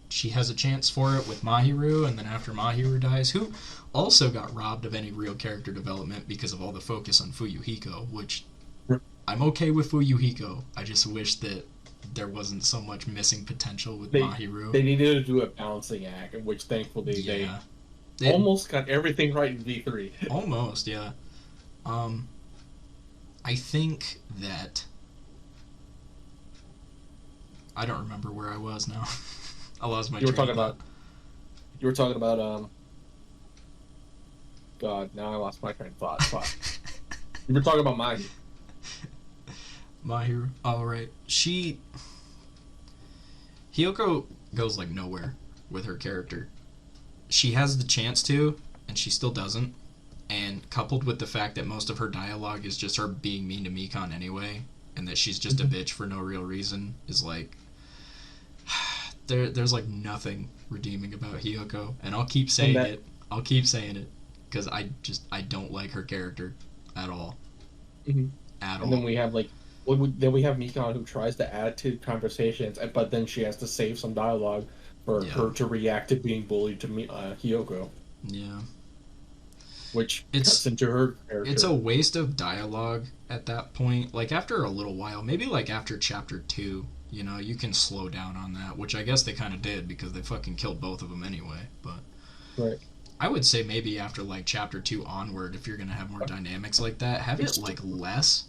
A: she has a chance for it with Mahiru, and then after Mahiru dies, who also got robbed of any real character development because of all the focus on Fuyuhiko, which I'm okay with Fuyuhiko. I just wish that there wasn't so much missing potential with Mahiru.
B: They needed to do a balancing act, which thankfully they almost got everything right in V3.
A: Almost, yeah. I think that... I don't remember where I was now. I lost my train of thought.
B: You were talking about, God, now I lost my train of thought. Fuck. You were talking about Mahiru.
A: Mahiru. Oh, right. Hiyoko goes, like, nowhere with her character. She has the chance to, and she still doesn't. And coupled with the fact that most of her dialogue is just her being mean to Mikan anyway, and that she's just a bitch for no real reason, is like... There's like nothing redeeming about Hiyoko, and I'll keep saying it. I'll keep saying it, because I don't like her character at all.
B: Mm-hmm.
A: At all.
B: And then we have then we have Mikan, who tries to add to conversations, but then she has to save some dialogue for her to react to being bullied to Hiyoko.
A: Yeah.
B: Which cuts into her character.
A: It's a waste of dialogue at that point. Like, after a little while, maybe like after chapter 2, you know, you can slow down on that, which I guess they kind of did, because they fucking killed both of them anyway, but...
B: Right.
A: I would say maybe after, like, chapter 2 onward, if you're gonna have more dynamics like that, have it, like, less.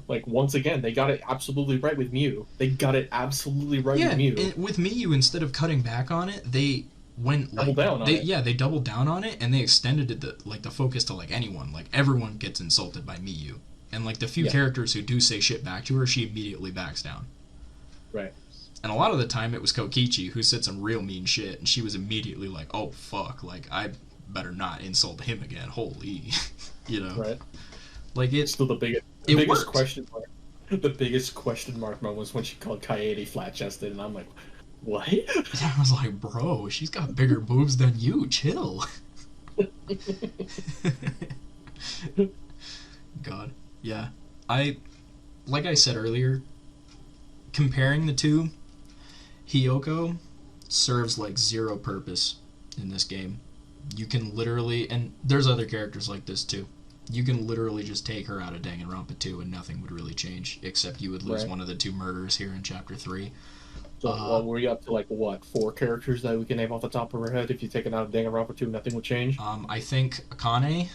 B: Like, once again, they got it absolutely right with Miu. They got it absolutely right with Miu.
A: Yeah, with Miu, instead of cutting back on it, they went, like... they doubled down on it, and they extended it, the focus to, like, anyone. Like, everyone gets insulted by Miu. And, like, the few characters who do say shit back to her, she immediately backs down.
B: Right.
A: And a lot of the time, it was Kokichi who said some real mean shit, and she was immediately like, oh, fuck, like, I better not insult him again, holy, you know? Right. Like, it's...
B: Still the biggest question mark. The biggest question mark moment was when she called Kaede flat-chested, and I'm like, what?
A: Yeah, I was like, bro, she's got bigger boobs than you, chill. God. Yeah. Like I said earlier, comparing the two, Hiyoko serves like zero purpose in this game. You can literally, and there's other characters like this too, you can literally just take her out of Danganronpa 2 and nothing would really change, except you would lose one of the two murders here in chapter 3.
B: So were you up to, like, what, 4 characters that we can name off the top of our head? If you take it out of Danganronpa 2, nothing would change?
A: I think Akane,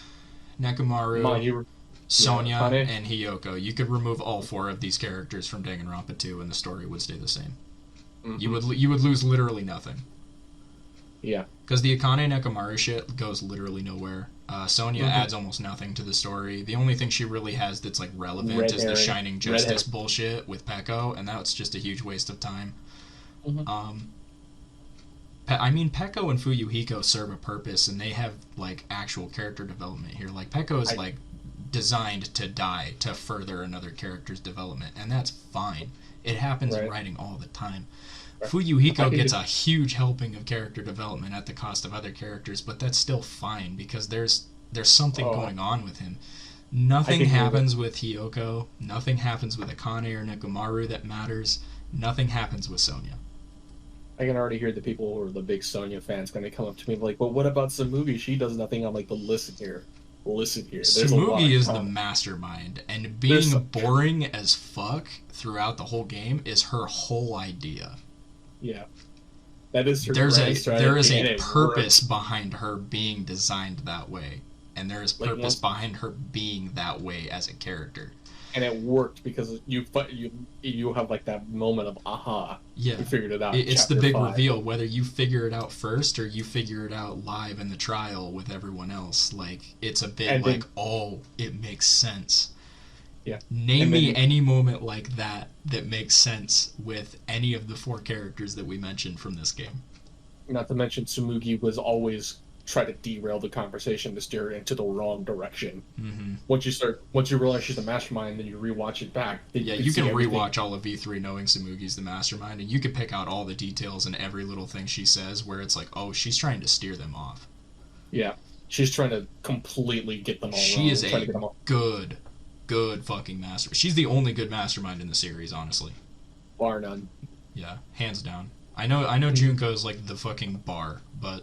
A: Nekomaru, Sonya, and Hiyoko. You could remove all 4 of these characters from Danganronpa 2 and the story would stay the same. Mm-hmm. You would lose literally nothing.
B: Yeah.
A: Because the Akane Nekomaru shit goes literally nowhere. Sonya adds almost nothing to the story. The only thing she really has that's, like, relevant is the Shining Justice bullshit with Peko, and that's just a huge waste of time. Mm-hmm. I mean, Peko and Fuyuhiko serve a purpose, and they have, like, actual character development here. Like, Peko is, like, designed to die to further another character's development, and that's fine. It happens in writing all the time. Fuyuhiko gets a huge helping of character development at the cost of other characters, but that's still fine, because there's something going on with him. Nothing happens with Hiyoko, nothing happens with Akane or Nekomaru that matters, nothing happens with Sonya.
B: I can already hear the people who are the big Sonya fans going to come up to me like, but what about Tsumugi? She does nothing. I'm like, but listen here.
A: Tsumugi is the mastermind, and being boring as fuck throughout the whole game is her whole idea.
B: Yeah. That is her
A: There is
B: and
A: a
B: it
A: purpose
B: works.
A: behind her being designed that way, and there is purpose behind her being that way as a character.
B: And it worked because you have like that moment of aha.
A: Yeah,
B: you figured it out.
A: It's the big
B: 5.
A: reveal, whether you figure it out first or you figure it out live in the trial with everyone else. Like, it's a bit like, oh, it makes sense.
B: Yeah.
A: Name me any moment like that makes sense with any of the 4 characters that we mentioned from this game.
B: Not to mention, Tsumugi was always try to derail the conversation to steer it into the wrong direction.
A: Mm-hmm.
B: Once you realize she's the mastermind, then you rewatch it back.
A: You can rewatch all of V3 knowing Tsumugi's the mastermind, and you can pick out all the details and every little thing she says where it's like, oh, she's trying to steer them off.
B: Yeah, she's trying to completely get them all wrong.
A: She is a good fucking master. She's the only good mastermind in the series, honestly.
B: Bar none.
A: Yeah, hands down. I know Junko's like the fucking bar, but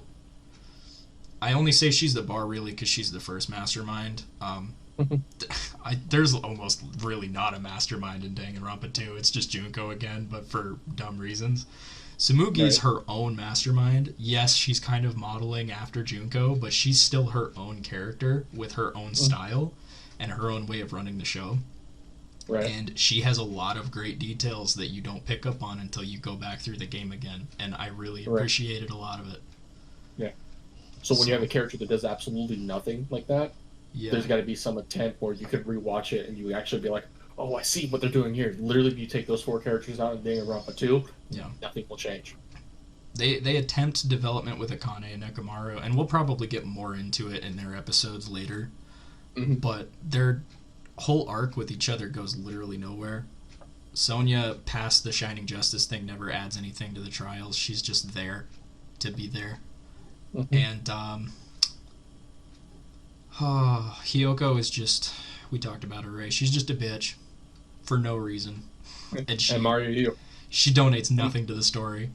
A: I only say she's the bar really because she's the first mastermind. There's almost really not a mastermind in Danganronpa 2. It's just Junko again, but for dumb reasons. Tsumugi is her own mastermind. Yes, she's kind of modeling after Junko, but she's still her own character with her own style and her own way of running the show.
B: Right.
A: And she has a lot of great details that you don't pick up on until you go back through the game again. And I really appreciated a lot of it.
B: Yeah. So when you have a character that does absolutely nothing like that, there's got to be some attempt where you could rewatch it and you actually be like, oh, I see what they're doing here. Literally, if you take those 4 characters out in Danganronpa 2, nothing will change.
A: They attempt development with Akane and Nekomaru, and we'll probably get more into it in their episodes later. Mm-hmm. But their whole arc with each other goes literally nowhere. Sonya, past the Shining Justice thing, never adds anything to the trials. She's just there to be there. Mm-hmm. And Hiyoko is just, we talked about her, right? She's just a bitch for no reason. And
B: Mario,
A: she donates nothing to the story.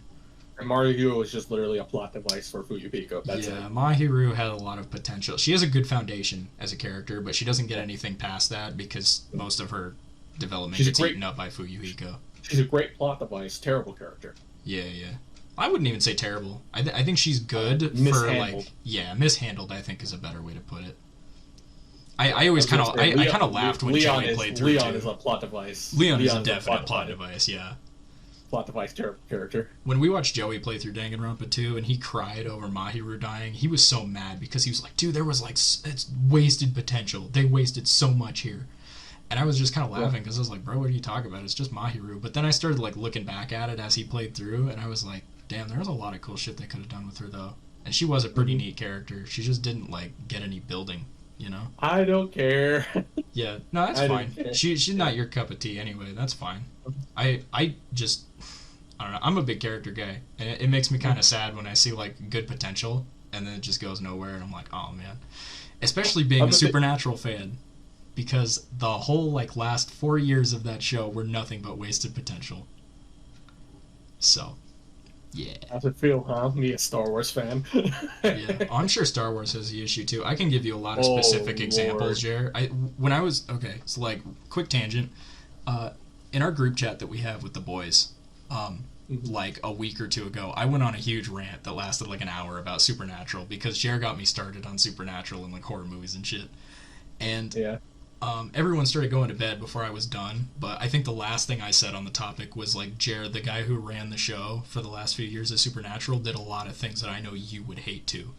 B: And Mahiru is just literally a plot device for Fuyuhiko. That's it.
A: Mahiru had a lot of potential. She has a good foundation as a character, but she doesn't get anything past that because most of her development gets eaten up by Fuyuhiko.
B: She's a great plot device, terrible character.
A: Yeah. I wouldn't even say terrible. I think she's good for like mishandled. I think is a better way to put it. I always kind of laughed when Joey played through.
B: Leon is a plot device.
A: Leon is a definite plot device. Yeah.
B: Plot device character.
A: When we watched Joey play through Danganronpa 2 and he cried over Mahiru dying, he was so mad because he was like, dude, there was like, it's wasted potential. They wasted so much here. And I was just kind of laughing because I was like, bro, what are you talking about? It's just Mahiru. But then I started like looking back at it as he played through and I was like, damn, there was a lot of cool shit they could have done with her though. And she was a pretty neat character. She just didn't like get any building, you know?
B: I don't care.
A: Yeah, no, that's fine. She's not your cup of tea anyway. That's fine. I don't know. I'm a big character guy, and it makes me kind of sad when I see like good potential, and then it just goes nowhere, and I'm like, oh man. Especially being a Supernatural fan, because the whole like last 4 years of that show were nothing but wasted potential. So, yeah.
B: How's it feel, huh? Me, a Star Wars fan.
A: Yeah, I'm sure Star Wars has the issue too. I can give you a lot of specific examples, Jer. So like, quick tangent. In our group chat that we have with the boys, like a week or 2 ago, I went on a huge rant that lasted like an hour about Supernatural because Jer got me started on Supernatural and like horror movies and shit. And everyone started going to bed before I was done, but I think the last thing I said on the topic was like, Jared, the guy who ran the show for the last few years of Supernatural, did a lot of things that I know you would hate too.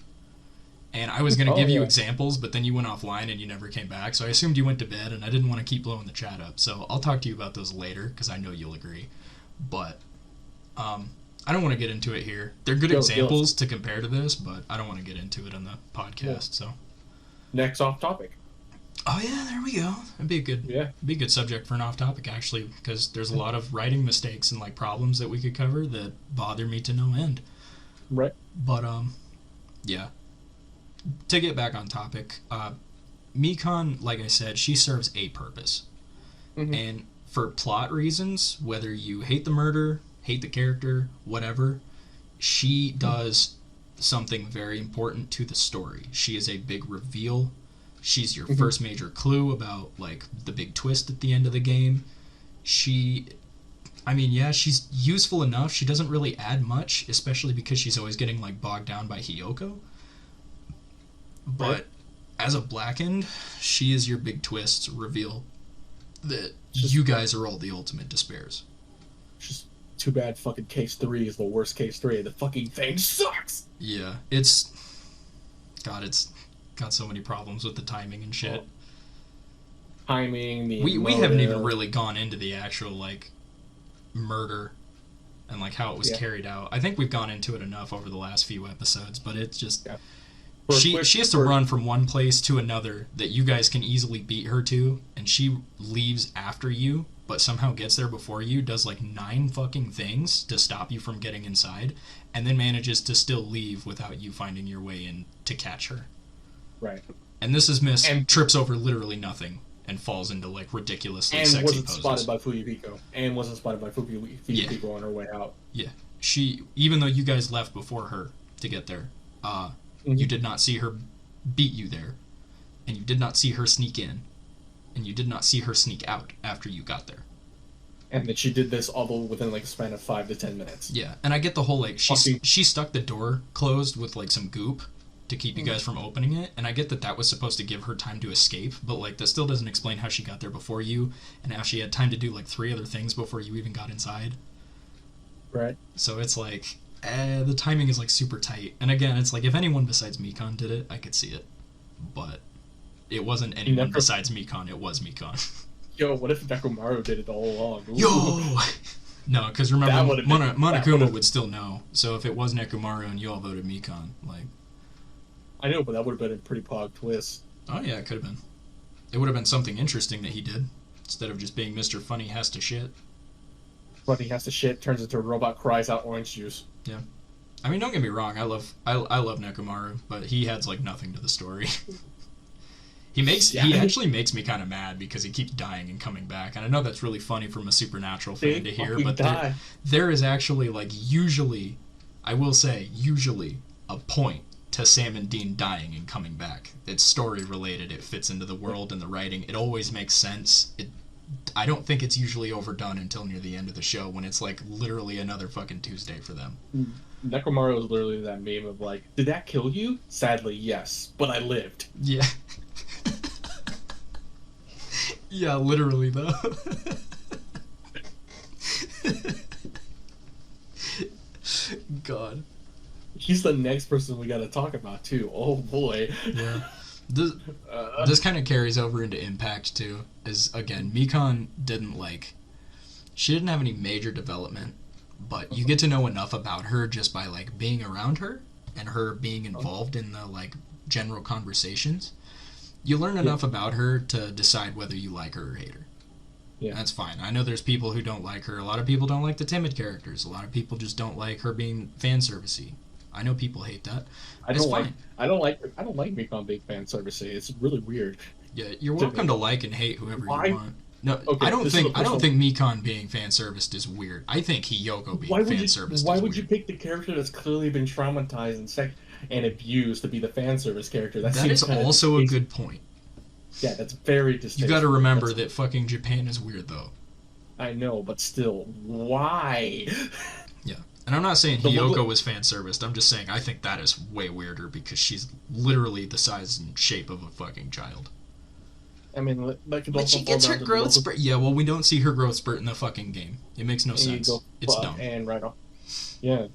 A: And I was going to give you examples, but then you went offline and you never came back, so I assumed you went to bed, and I didn't want to keep blowing the chat up. So I'll talk to you about those later, because I know you'll agree. But I don't want to get into it here. They're good examples to compare to this, but I don't want to get into it on the podcast. So
B: next off topic.
A: Oh yeah, there we go. It'd be a good subject for an off topic actually, because there's a lot of writing mistakes and like problems that we could cover that bother me to no end.
B: Right.
A: But yeah. To get back on topic, Mikan, like I said, she serves a purpose. Mm-hmm. And for plot reasons, whether you hate the murder, hate the character, whatever, she does something very important to the story. She is a big reveal. She's your first major clue about like the big twist at the end of the game. I mean, yeah, she's useful enough. She doesn't really add much, especially because she's always getting, like, bogged down by Hiyoko. But
B: Right.
A: as a Blackened, she is your big twist reveal that
B: Just-
A: you guys are all the ultimate despairs.
B: Just too bad fucking Case 3 is the worst Case 3. The fucking thing sucks!
A: Yeah, it's... God, it's got so many problems with the timing and shit.
B: Timing, the
A: We haven't even
B: emotive.
A: really gone into the actual, like, murder and, like, how it was
B: Yeah.
A: carried out. I think we've gone into it enough over the last few episodes, but it's just...
B: Yeah.
A: She has to
B: For-
A: run from one place to another that you guys can easily beat her to, and she leaves after you, but somehow gets there before you, does like 9 fucking things to stop you from getting inside, and then manages to still leave without you finding your way in to catch her.
B: Right.
A: And this is Miss
B: And-
A: trips over literally nothing and falls into like ridiculously
B: And
A: sexy
B: wasn't
A: poses.
B: spotted by Fuyuhiko. And wasn't spotted by Fuyuhiko on her way out.
A: She, even though you guys left before her to get there, you did not see her beat you there, and you did not see her sneak in, and you did not see her sneak out after you got there.
B: And that she did this all within like a span of 5 to 10 minutes.
A: Yeah, and I get the whole like
B: Fucking-
A: she stuck the door closed with like some goop to keep you guys from opening it, and I get that was supposed to give her time to escape, but like that still doesn't explain how she got there before you, and how she had time to do like 3 other things before you even got inside.
B: Right.
A: So it's like, the timing is like super tight. And again, it's like if anyone besides Mikan did it, I could see it. But it wasn't anyone
B: Never-
A: besides Mikan, it was Mikan.
B: Yo, what if Nekomaru did it all along? Ooh.
A: Yo! No, because
B: That
A: remember,
B: would've been- that
A: Monokuma
B: would've-
A: would still know. So if it was Nekomaru and you all voted Mikan, like,
B: I know, but that would have been a pretty pog twist.
A: oh yeah, it could have been. It would have been something interesting that he did, instead of just being Mr. Funny has to shit.
B: But he has to shit, turns into a robot, cries out orange juice.
A: I mean, don't get me wrong, I love Nekomaru, but he adds like nothing to the story. He actually makes me kind of mad because he keeps dying and coming back, and I know that's really funny from a Supernatural fan to hear, but there is actually like usually a point to Sam and Dean dying and coming back. It's story related, it fits into the world and the writing, it always makes sense. I don't think it's usually overdone until near the end of the show when it's like literally another fucking Tuesday for them.
B: Nekomaru is literally that meme of like, did that kill you? Sadly, yes, but I lived.
A: Yeah. Yeah, literally though. God.
B: He's the next person we gotta talk about too. Oh boy.
A: Yeah. This kind of carries over into Impact too. Is again, Mikan she didn't have any major development, but you get to know enough about her just by like being around her and her being involved in the like general conversations. You learn enough about her to decide whether you like her or hate her.
B: Yeah.
A: That's fine. I know there's people who don't like her. A lot of people don't like the timid characters. A lot of people just don't like her being fan servicey. I know people hate that.
B: I
A: It's
B: don't
A: fine.
B: like Mikan being fan service. It's really weird.
A: Yeah, you're welcome to like and hate whoever
B: Why?
A: you want. No,
B: Okay,
A: I don't
B: this is
A: think
B: the
A: I don't
B: first
A: think Mikan being fan serviced is weird. I think Hiyoko being fan serviced
B: Why
A: is
B: would
A: weird.
B: you pick the character that's clearly been traumatized and abused to be the fan service character?
A: That
B: seems
A: is
B: kinda
A: also a
B: distasteful.
A: good point.
B: Yeah, that's very
A: You
B: distasteful.
A: got to remember that fucking Japan is weird though.
B: I know, but still, why?
A: Yeah. And I'm not saying
B: The
A: Hiyoko
B: one-
A: was fan serviced. I'm just saying I think that is way weirder because she's literally the size and shape of a fucking child.
B: I mean, that could
A: But
B: also
A: she gets
B: fall
A: her
B: down to the
A: growth
B: local-
A: spurt. Yeah, well, we don't see her growth spurt in the fucking game. It makes no
B: and you
A: sense.
B: go,
A: It's
B: fuck,
A: dumb.
B: And right off. Yeah.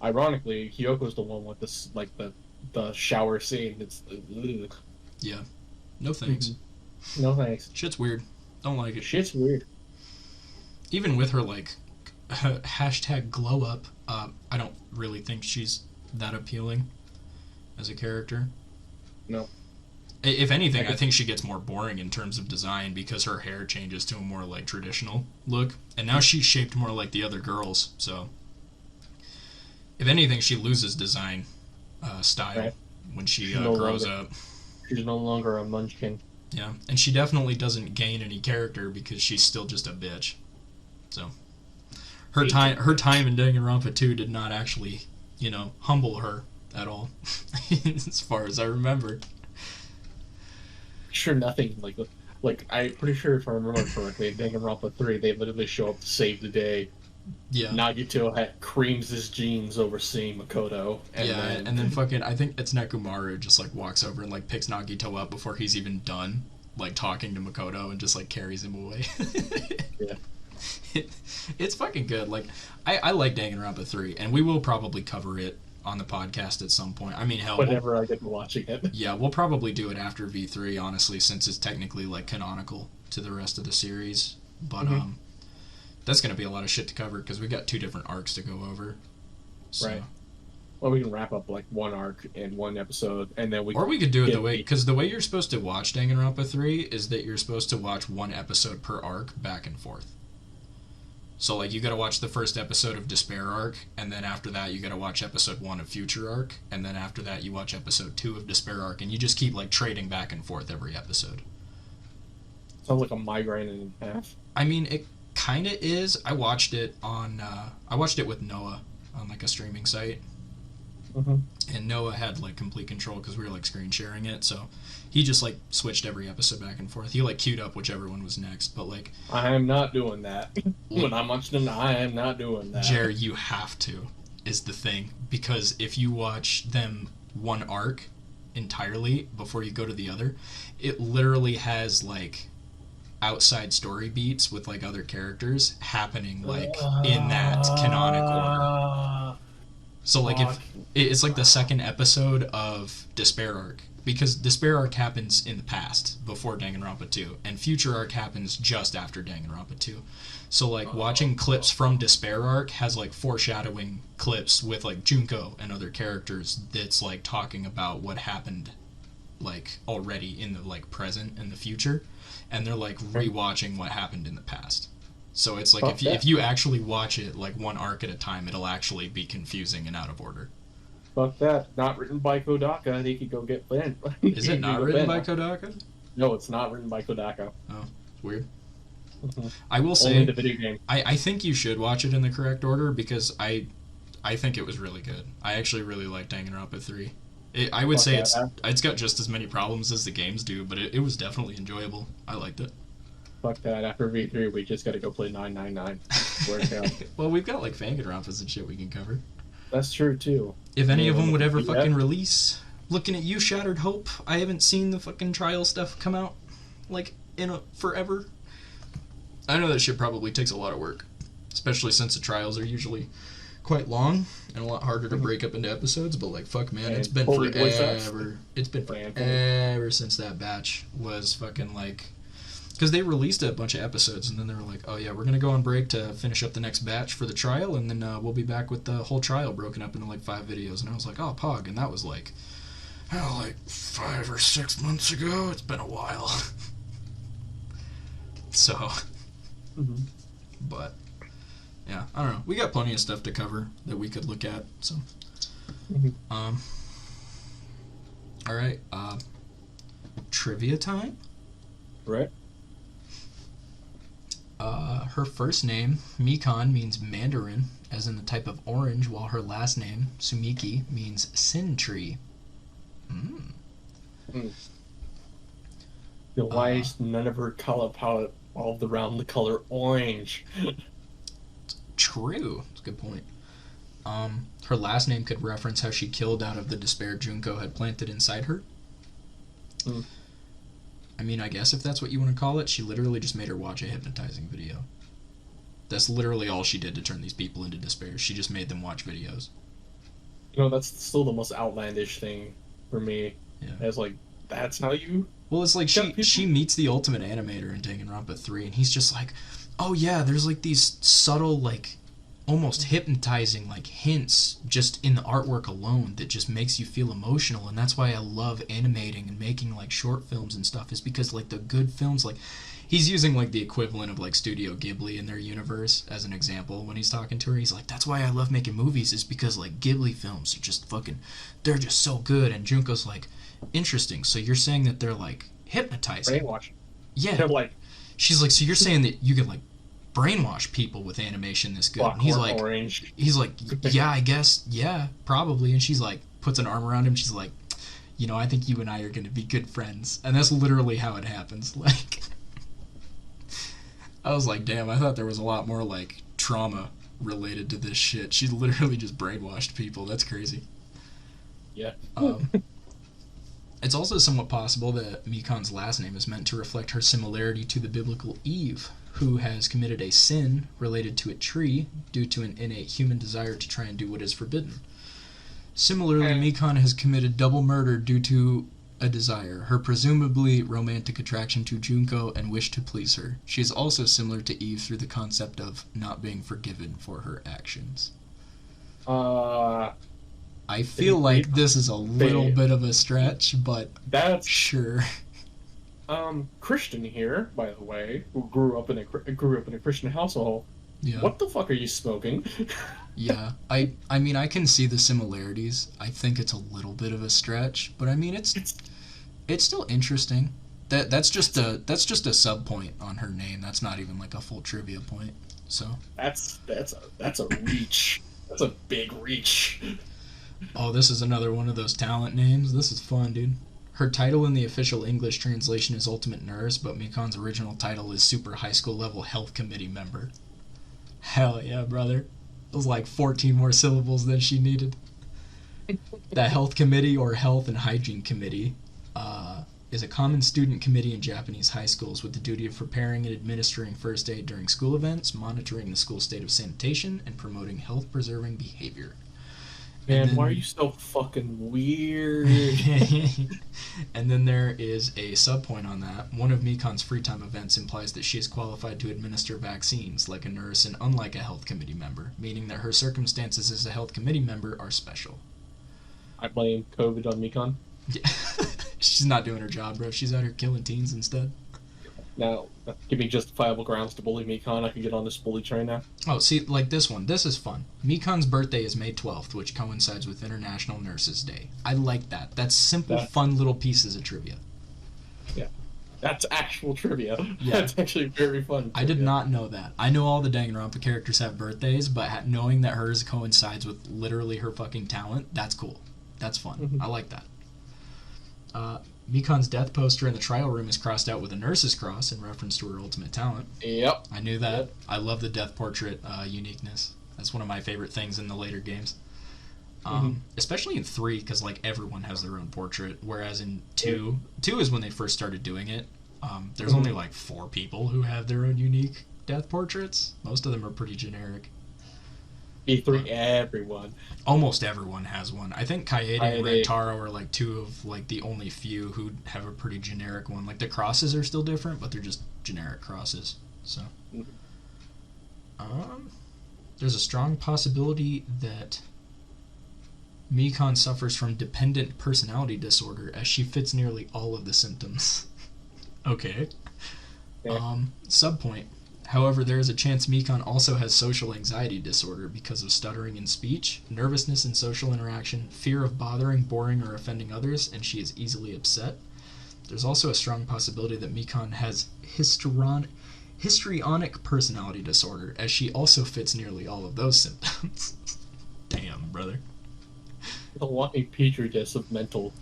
B: Ironically, Hyoko's the one with this, like the shower scene. It's ugh.
A: Yeah. No thanks.
B: No thanks.
A: Shit's weird. Don't like it.
B: Shit's weird.
A: Even with her like hashtag glow up, I don't really think she's that appealing as a character.
B: No.
A: If anything, I think she gets more boring in terms of design because her hair changes to a more like traditional look, and now she's shaped more like the other girls. So, if anything, she loses design style
B: Right.
A: when she
B: She's no
A: grows
B: longer-
A: up.
B: She's no longer a munchkin.
A: Yeah, and she definitely doesn't gain any character because she's still just a bitch. So, her time in Danganronpa 2 did not actually, humble her at all, as far as I remember.
B: Sure, nothing like I'm pretty sure if I remember correctly, in Danganronpa 3, they literally show up to save the day
A: Yeah.
B: Nagito creams his jeans over seeing Makoto.
A: And then fucking, I think it's Nekomaru just, like, walks over and, like, picks Nagito up before he's even done, like, talking to Makoto and just, like, carries him away.
B: Yeah.
A: It's fucking good. Like, I like Danganronpa 3, and we will probably cover it on the podcast at some point. I mean, hell,
B: whenever I get to watching it.
A: Yeah, we'll probably do it after V3, honestly, since it's technically, like, canonical to the rest of the series. But, that's going to be a lot of shit to cover, because we got 2 different arcs to go over. So.
B: Right. Well, we can wrap up, like, one arc in one episode, and then we
A: Or we could do it the way, because the way you're supposed to watch Danganronpa 3 is that you're supposed to watch 1 episode per arc back and forth. So, like, you gotta watch the first episode of Despair Arc, and then after that you gotta watch episode 1 of Future Arc, and then after that you watch episode 2 of Despair Arc, and you just keep, like, trading back and forth every episode.
B: Sounds like a migraine and a half.
A: I mean, it kinda is. I watched it with Noah on, like, a streaming site. And Noah had, like, complete control because we were, like, screen sharing it, so he just, like, switched every episode back and forth. He, like, queued up whichever one was next, but, like...
B: I am not doing that. When I'm watching them, I am not doing that.
A: Jer, you have to, is the thing. Because if you watch them one arc entirely before you go to the other, it literally has, like, outside story beats with, like, other characters happening, like, in that canonic order. So, like, if it's like the second episode of Despair Arc, because Despair Arc happens in the past, before Danganronpa 2, and Future Arc happens just after Danganronpa 2. So, like, watching clips from Despair Arc has, like, foreshadowing clips with, like, Junko and other characters that's, like, talking about what happened, like, already in the, like, present and the future, and they're, like, rewatching what happened in the past. So it's like, if you actually watch it, like, one arc at a time, it'll actually be confusing and out of order.
B: Fuck that. Not written by Kodaka. He could go get banned.
A: Is it not written by Kodaka?
B: No, it's not written by Kodaka.
A: Oh, it's weird. I will say,
B: only the video game.
A: I think you should watch it in the correct order, because I think it was really good. I actually really liked Danganronpa 3. I would say it's got just as many problems as the games do, but it was definitely enjoyable. I liked it.
B: Fuck that. After V3, we just gotta go play 999.
A: Well, we've got, like, Danganronpas and shit we can cover.
B: That's true, too.
A: If any of them would ever fucking release. Looking at you, Shattered Hope. I haven't seen the fucking trial stuff come out, like, in forever. I know that shit probably takes a lot of work, especially since the trials are usually quite long and a lot harder to break up into episodes, but, like, fuck, man, it's been forever. It's been forever since that batch was fucking, like... Because they released a bunch of episodes, and then they were like, oh yeah, we're going to go on break to finish up the next batch for the trial, and then we'll be back with the whole trial broken up into, like, 5 videos. And I was like, oh, pog. And that was, like, 5 or 6 months ago. It's been a while. So, but, yeah, I don't know. We got plenty of stuff to cover that we could look at, so. Alright, trivia time?
B: Right.
A: Her first name, Mikan, means mandarin, as in the type of orange, while her last name, Tsumiki, means sin tree.
B: Why is none of her color palette revolved around the color orange?
A: True. That's a good point. Her last name could reference how she killed out of the despair Junko had planted inside her. I mean, I guess if that's what you want to call it, she literally just made her watch a hypnotizing video. That's literally all she did to turn these people into despair. She just made them watch videos.
B: You know, that's still the most outlandish thing for me.
A: Yeah.
B: It's like, that's how you...
A: Well, it's like she meets the ultimate animator in Danganronpa 3, and he's just like, oh yeah, there's like these subtle, like, almost hypnotizing, like, hints just in the artwork alone that just makes you feel emotional, and that's why I love animating and making, like, short films and stuff, is because, like, the good films, like, he's using, like, the equivalent of, like, Studio Ghibli in their universe as an example when he's talking to her. He's like, that's why I love making movies, is because, like, Ghibli films are just fucking, they're just so good. And Junko's like, interesting, so you're saying that they're, like, hypnotizing?
B: Brainwash.
A: Yeah.
B: They're like...
A: She's like, so you're saying that you can, like, brainwash people with animation this good? And he's like,
B: orange.
A: He's like, yeah, I guess, yeah, probably. And she's like, puts an arm around him. She's like, you know, I think you and I are going to be good friends. And that's literally how it happens. Like, I was like, damn, I thought there was a lot more, like, trauma related to this shit. She literally just brainwashed people. That's crazy.
B: Yeah.
A: It's also somewhat possible that Mikan's last name is meant to reflect her similarity to the biblical Eve, who has committed a sin related to a tree due to an innate human desire to try and do what is forbidden. Similarly, Mikan has committed double murder due to a desire, her presumably romantic attraction to Junko and wish to please her. She is also similar to Eve through the concept of not being forgiven for her actions.
B: I
A: feel like this is a little bit of a stretch, but
B: that's
A: sure.
B: Christian here, by the way, who grew up in a Christian household.
A: Yeah.
B: What the fuck are you smoking?
A: Yeah, I mean, I can see the similarities. I think it's a little bit of a stretch, but I mean, it's still interesting. That's just a sub point on her name. That's not even like a full trivia point. So
B: that's a reach. That's a big reach.
A: Oh, this is another one of those talent names. This is fun, dude. Her title in the official English translation is Ultimate Nurse, but Mikan's original title is Super High School Level Health Committee Member. Hell yeah, brother. It was like 14 more syllables than she needed. The Health Committee, or Health and Hygiene Committee, is a common student committee in Japanese high schools with the duty of preparing and administering first aid during school events, monitoring the school state of sanitation, and promoting health-preserving behavior.
B: Man, why are you so fucking weird?
A: And then there is a subpoint on that. One of Mikan's free time events implies that she is qualified to administer vaccines like a nurse and unlike a health committee member, meaning that her circumstances as a health committee member are special.
B: I blame COVID on Mikan.
A: Yeah. She's not doing her job, bro. She's out here killing teens instead.
B: Now, give me justifiable grounds to bully Mikan. I can get on this bully train now.
A: Oh, see, like this one. This is fun. Mikan's birthday is May 12th, which coincides with International Nurses Day. I like that. That's simple, fun little pieces of trivia.
B: Yeah. That's actual trivia.
A: Yeah.
B: That's actually very fun trivia.
A: I did not know that. I know all the Danganronpa characters have birthdays, but knowing that hers coincides with literally her fucking talent, that's cool. That's fun.
B: Mm-hmm.
A: I like that. Mikan's death poster in the trial room is crossed out with a nurse's cross in reference to her ultimate talent.
B: Yep.
A: I knew that. Yep. I love the death portrait uniqueness. That's one of my favorite things in the later games. Especially in 3, because like everyone has their own portrait, whereas in 2 is when they first started doing it. There's only like 4 people who have their own unique death portraits. Most of them are pretty generic.
B: E3, everyone.
A: Almost everyone has one. I think Kaede and Rentaro are like 2 of like the only few who have a pretty generic one. Like the crosses are still different, but they're just generic crosses. So, there's a strong possibility that Mikan suffers from dependent personality disorder, as she fits nearly all of the symptoms. Okay. Subpoint. However, there is a chance Mikan also has social anxiety disorder because of stuttering in speech, nervousness in social interaction, fear of bothering, boring, or offending others, and she is easily upset. There's also a strong possibility that Mikan has histrionic personality disorder, as she also fits nearly all of those symptoms. Damn, brother.
B: The walking petri dish of mental.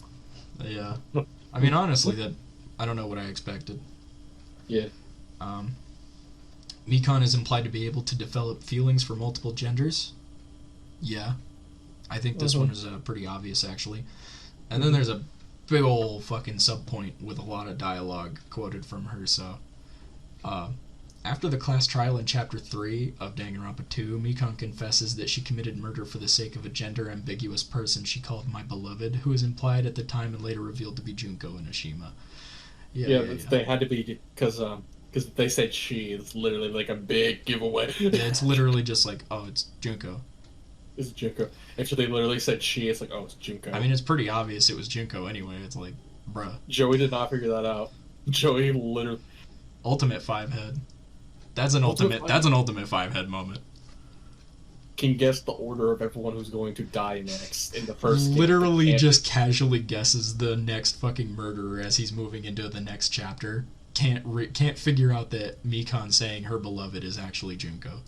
A: Yeah. I mean, honestly, I don't know what I expected.
B: Yeah.
A: Mikan is implied to be able to develop feelings for multiple genders. Yeah. I think this one is pretty obvious, actually. And then there's a big ol' fucking subpoint with a lot of dialogue quoted from her, so... after the class trial in Chapter 3 of Danganronpa 2, Mikan confesses that she committed murder for the sake of a gender-ambiguous person she called My Beloved, who is implied at the time and later revealed to be Junko Inoshima. Yeah,
B: they had to be, because if they said she, it's literally like a big giveaway.
A: Yeah, it's literally just like, oh, it's Junko.
B: It's Junko. If they literally said she, it's like, oh, it's Junko.
A: I mean, it's pretty obvious it was Junko anyway. It's like, bruh.
B: Joey did not figure that out. Joey literally...
A: Ultimate 5-head. That's an ultimate 5-head moment.
B: Can guess the order of everyone who's going to die next in the first game.
A: Literally just casually guesses the next fucking murderer as he's moving into the next chapter. Can't figure out that Mikan saying her beloved is actually Junko.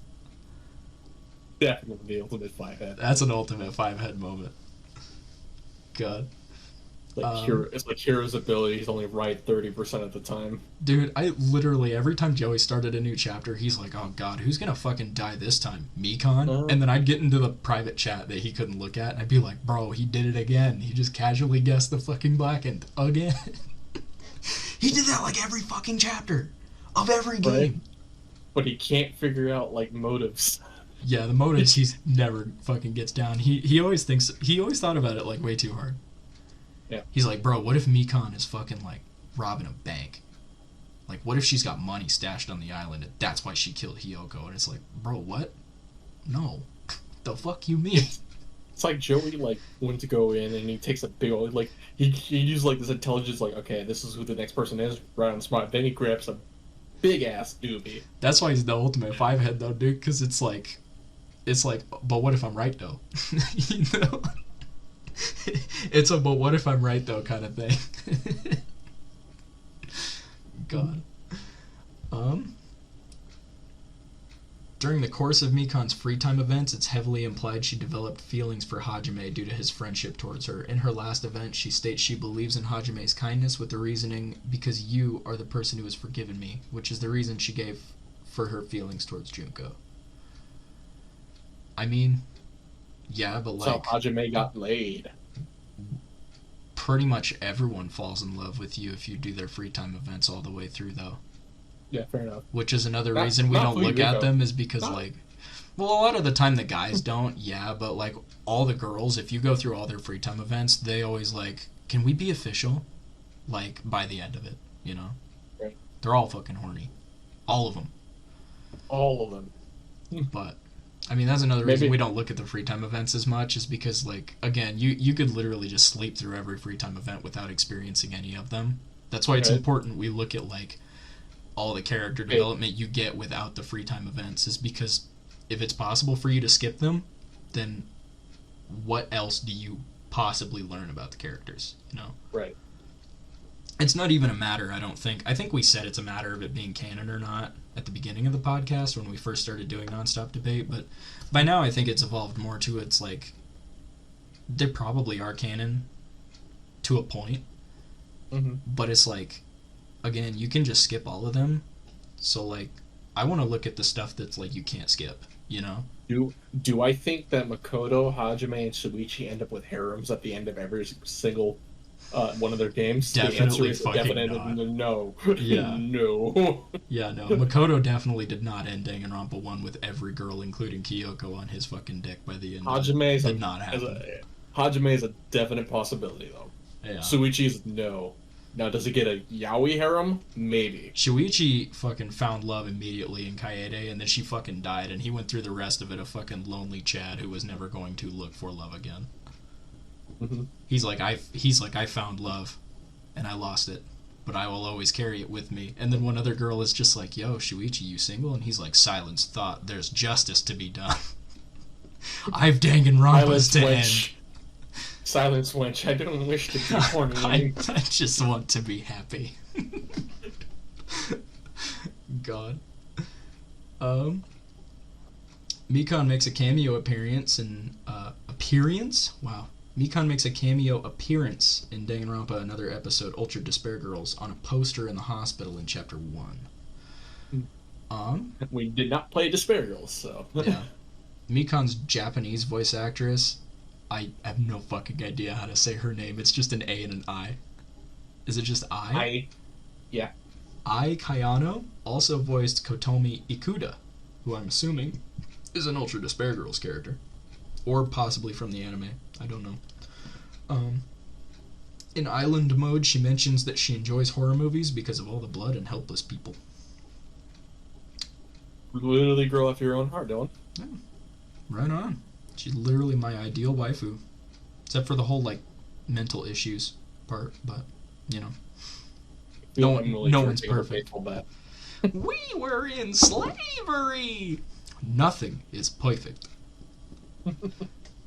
B: Definitely the ultimate 5-head.
A: That's an ultimate 5-head moment. God.
B: It's like Hiro's ability is only right 30% of the time.
A: Dude, I literally, every time Joey started a new chapter, he's like, oh god, who's gonna fucking die this time? Mikan? And then I'd get into the private chat that he couldn't look at, and I'd be like, bro, he did it again. He just casually guessed the fucking Blackened again. He did that like every fucking chapter of every game. Right?
B: But he can't figure out, like, motives.
A: Yeah, the motives he's never fucking gets down. He always thought about it, like, way too hard.
B: Yeah.
A: He's like, bro, what if Mikan is fucking, like, robbing a bank? Like, what if she's got money stashed on the island and that's why she killed Hiyoko? And it's like, bro, what? No. The fuck you mean?
B: It's like Joey, like, went to go in and he takes a big old, like, he used, like, this intelligence, like, okay, this is who the next person is, right on the spot. Then he grabs a big-ass doobie.
A: That's why he's the ultimate five-head, though, dude, because it's like, but what if I'm right, though? You know? It's a but what if I'm right though kind of thing. God. During the course of Mikan's free time events, it's heavily implied she developed feelings for Hajime due to his friendship towards her. In her last event, she states she believes in Hajime's kindness with the reasoning, because you are the person who has forgiven me, which is the reason she gave for her feelings towards Junko. I mean, yeah, but like...
B: So Hajime got laid.
A: Pretty much everyone falls in love with you if you do their free time events all the way through, though.
B: Yeah, fair enough.
A: Which is another reason we don't look at them is because, like... Well, a lot of the time the guys don't, yeah, but, like, all the girls, if you go through all their free time events, they always, like, can we be official? Like, by the end of it, you know?
B: Right.
A: They're all fucking horny. All of them.
B: All of them.
A: But... I mean, that's another reason we don't look at the free time events as much, is because, like, again, you could literally just sleep through every free time event without experiencing any of them. That's why it's important we look at, like, all the character development you get without the free time events, is because if it's possible for you to skip them, then what else do you possibly learn about the characters, you know?
B: Right.
A: It's not even a matter, I don't think. I think we said it's a matter of it being canon or not at the beginning of the podcast when we first started doing Nonstop Debate, but by now I think it's evolved more to it's like they probably are canon to a point, but it's like, again, you can just skip all of them. So like, I want to look at the stuff that's like you can't skip, you know?
B: Do I think that Makoto, Hajime, and Shuichi end up with harems at the end of every single one of their games?
A: Definitely,
B: the answer is
A: fucking
B: definite no.
A: Yeah.
B: No.
A: Yeah, no. Makoto definitely did not end Danganronpa 1 with every girl, including Kyoko, on his fucking dick by the end.
B: Hajime
A: did not happen.
B: Hajime is a definite possibility, though.
A: Yeah.
B: Shuichi is no. Now, does it get a yaoi harem? Maybe.
A: Shuichi fucking found love immediately in Kaede, and then she fucking died, and he went through the rest of it a fucking lonely Chad who was never going to look for love again. He's like, I found love, and I lost it, but I will always carry it with me. And then one other girl is just like, yo, Shuichi, you single? And he's like, silence thought, there's justice to be done. I've Danganronpas to end.
B: Silence wench, I don't wish to be horny.
A: I just want to be happy. God. Mikan makes a cameo appearance in Wow. Mikan makes a cameo appearance in Danganronpa Another Episode, Ultra Despair Girls, on a poster in the hospital in Chapter 1.
B: We did not play Despair Girls, so...
A: Yeah. Mikan's Japanese voice actress, I have no fucking idea how to say her name. It's just an A and an I. Is it just I?
B: Yeah.
A: Ai Kayano also voiced Kotomi Ikuda, who I'm assuming is an Ultra Despair Girls character. Or possibly from the anime. I don't know. In Island Mode, she mentions that she enjoys horror movies because of all the blood and helpless people.
B: Literally grow off your own heart, Dylan.
A: Yeah. Right on. She's literally my ideal waifu. Except for the whole, like, mental issues part, but, you know. No one's perfect. We were in slavery! Nothing is perfect.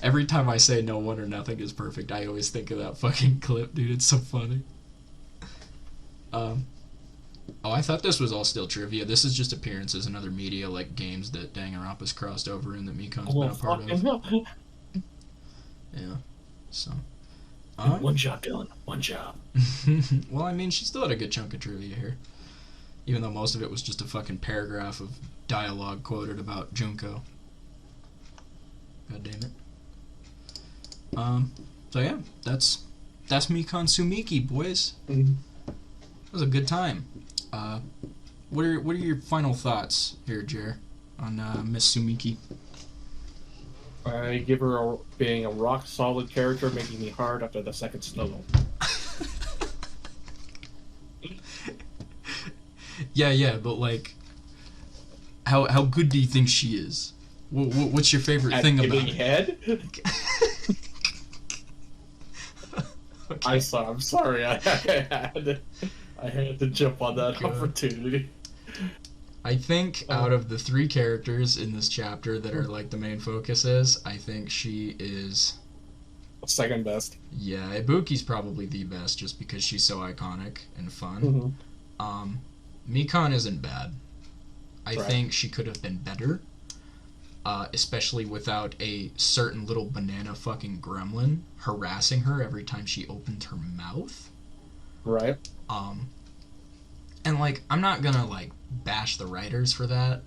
A: Every time I say no one or nothing is perfect, I always think of that fucking clip, dude. It's so funny. Oh, I thought this was all still trivia. This is just appearances in other media, like games that Danganronpa's crossed over and that Mikan's been a part of. Yeah. So.
B: One job, Dylan. One job.
A: Well, I mean, she still had a good chunk of trivia here. Even though most of it was just a fucking paragraph of dialogue quoted about Junko. God damn it. So yeah, that's Mikan Tsumiki, boys.
B: Mm-hmm.
A: It was a good time. What are your final thoughts here, Jer, on Miss Tsumiki?
B: I give her being a rock solid character, making me hard after the second snuggle.
A: Yeah, but like, how good do you think she is? What's your favorite thing about her?
B: Head?
A: Okay.
B: I'm sorry. I had to jump on that opportunity.
A: I think out of the three characters in this chapter that are like the main focuses, I think she is
B: second best.
A: Yeah, Ibuki's probably the best just because she's so iconic and fun.
B: Mm-hmm.
A: Mikan isn't bad. I
B: Right.
A: think she could have been better, especially without a certain little banana fucking gremlin harassing her every time she opened her mouth.
B: Right.
A: And like, I'm not gonna like bash the writers for that,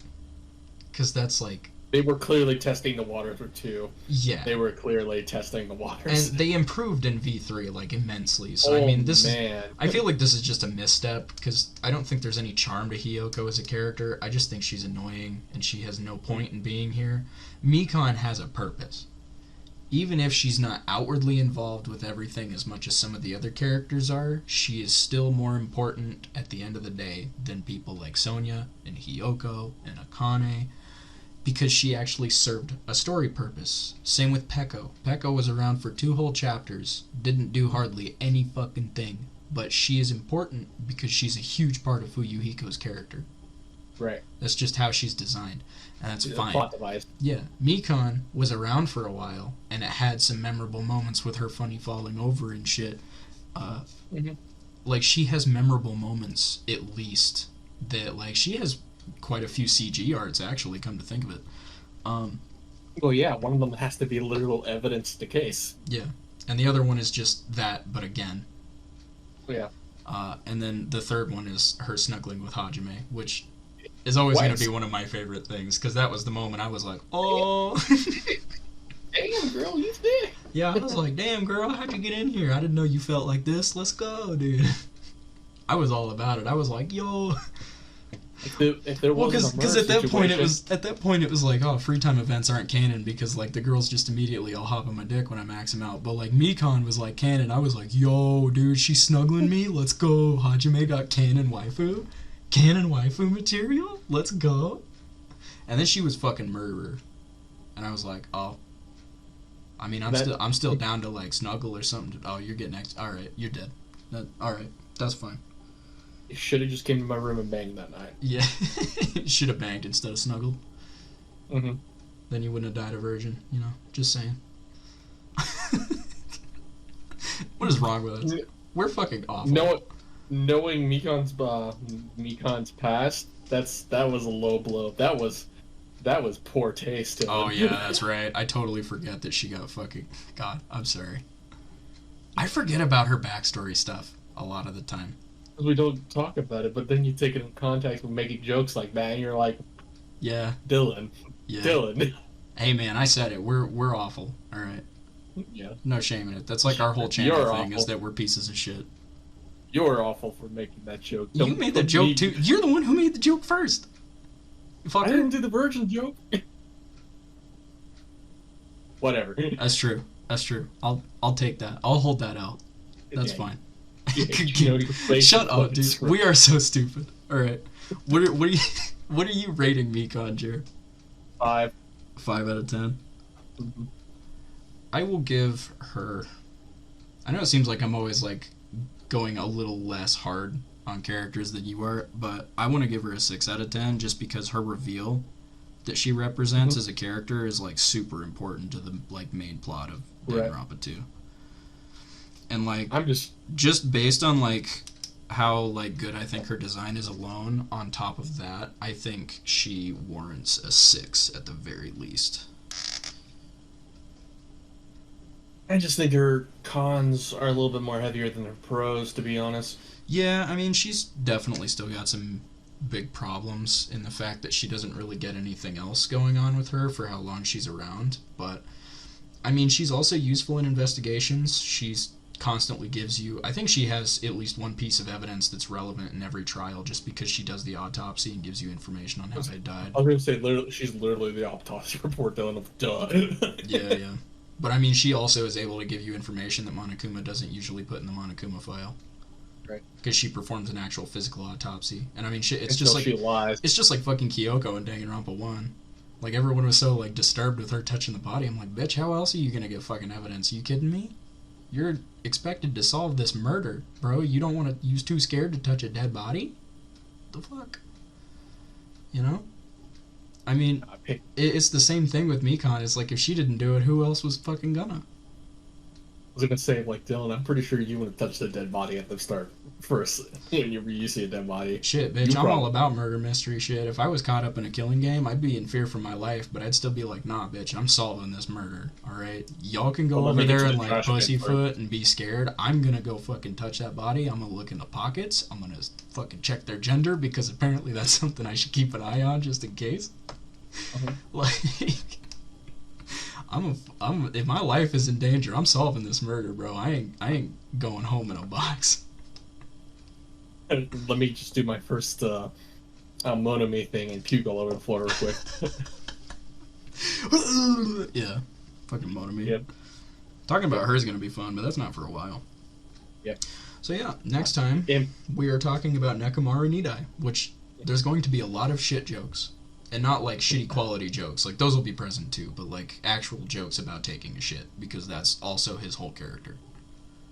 A: because that's like,
B: They were clearly testing the waters with 2.
A: yeah.
B: They were clearly testing the waters.
A: And they improved in V3 like immensely. So I mean, this
B: man.
A: is, I feel like this is just a misstep because I don't think there's any charm to Hiyoko as a character. I just think she's annoying and she has no point in being here. Mikan has a purpose. Even if she's not outwardly involved with everything as much as some of the other characters are, she is still more important at the end of the day than people like Sonya and Hiyoko and Akane, because she actually served a story purpose. Same with Peko. Peko was around for 2 whole chapters, didn't do hardly any fucking thing, but she is important because she's a huge part of Fuyuhiko's character.
B: Right.
A: That's just how she's designed, and that's
B: It's a
A: fine.
B: plot device.
A: Yeah, Mikan was around for a while, and it had some memorable moments with her funny falling over and shit.
B: Mhm.
A: Like, she has memorable moments, at least, that, like, she has quite a few CG arts, actually, come to think of it.
B: Well, yeah, one of them has to be literal evidence to case.
A: Yeah, and the other one is just that, but again.
B: Yeah.
A: And then the third one is her snuggling with Hajime, which is always going to be one of my favorite things, because that was the moment I was like, oh.
B: Damn, girl, you did.
A: Yeah, I was like, damn, girl, how'd you get in here? I didn't know you felt like this. Let's go, dude. I was all about it. I was like, yo.
B: If there
A: Well,
B: wasn't
A: because
B: a
A: at that point
B: situation-
A: it was like, oh, free time events aren't canon because like the girls just immediately all hop on my dick when I max them out. But like Mikan was like canon. I was like, yo, dude, she's snuggling me. Let's go. Hajime got canon waifu material. Let's go. And then she was fucking murderer, and I was like, oh. I mean, I'm still down to like snuggle or something. Oh, you're getting all right. You're dead. All right, that's fine.
B: You should have just came to my room and banged that night.
A: Yeah, should have banged instead of snuggled.
B: Mm-hmm.
A: Then you wouldn't have died a virgin, you know? Just saying. What is wrong with us? We're fucking awful.
B: Knowing Mikan's past, that was a low blow. That was poor taste.
A: Oh yeah, that's right. I totally forget that she got fucking... God, I'm sorry. I forget about her backstory stuff a lot of the time.
B: We don't talk about it, but then you take it in context with making jokes like that, and you're like,
A: yeah,
B: Dylan.
A: Hey man, I said it. We're awful. All right.
B: Yeah.
A: No shame in it. That's like our whole channel
B: You're
A: thing
B: awful.
A: is that we're pieces of shit.
B: You're awful for making that joke.
A: You made the joke too. You're the one who made the joke first.
B: I didn't do the virgin joke. Whatever.
A: That's true. I'll take that. I'll hold that out. That's fine. Shut up, dude. We are so stupid. All right. What are you rating Mikan, Jer?
B: 5.
A: 5 out of 10.
B: Mm-hmm.
A: I will give her. I know it seems like I'm always like going a little less hard on characters than you are, but I want to give her a 6 out of 10 just because her reveal that she represents as a character is like super important to the like main plot of Danganronpa 2. And like
B: I'm
A: just based on like how like good I think her design is alone, on top of that, I think she warrants a 6 at the very least.
B: I just think her cons are a little bit more heavier than her pros, to be honest.
A: Yeah, I mean, she's definitely still got some big problems in the fact that she doesn't really get anything else going on with her for how long she's around. But, I mean, she's also useful in investigations. She's constantly gives you. I think she has at least one piece of evidence that's relevant in every trial just because she does the autopsy and gives you information on how they died.
B: I was going to say, literally, she's literally the autopsy report done of duh.
A: Yeah, yeah. But I mean, she also is able to give you information that Monokuma doesn't usually put in the Monokuma file.
B: Right.
A: Because she performs an actual physical autopsy. And I mean, shit, it's
B: Until
A: just like
B: she lies.
A: it's just like fucking Kyoko in Danganronpa 1. Like, everyone was so, like, disturbed with her touching the body. I'm like, bitch, how else are you gonna get fucking evidence? Are you kidding me? You're expected to solve this murder, bro. You don't want to... You're too scared to touch a dead body? The fuck? You know? I mean, it's the same thing with Mikan. It's like, if she didn't do it, who else was fucking gonna?
B: I was gonna say, like, Dylan, I'm pretty sure you would have touched the dead body at the start first when you see a dead body.
A: Shit, bitch, I'm all about murder mystery shit. If I was caught up in a killing game, I'd be in fear for my life, but I'd still be like, nah, bitch, I'm solving this murder, alright? Y'all can go over there and, like, pussyfoot and be scared. I'm gonna go fucking touch that body. I'm gonna look in the pockets. I'm gonna fucking check their gender, because apparently that's something I should keep an eye on just in case. Like... if my life is in danger, I'm solving this murder, bro. I ain't going home in a box.
B: Let me just do my first Monomi thing and puke all over the floor real quick.
A: Yeah, fucking Monomi.
B: Yep.
A: Talking about her is gonna be fun, but that's not for a while.
B: Yep.
A: So yeah, next time we are talking about Nekomaru Nidai, which there's going to be a lot of shit jokes. And not, like, shitty quality jokes. Like, those will be present, too. But, like, actual jokes about taking a shit. Because that's also his whole character.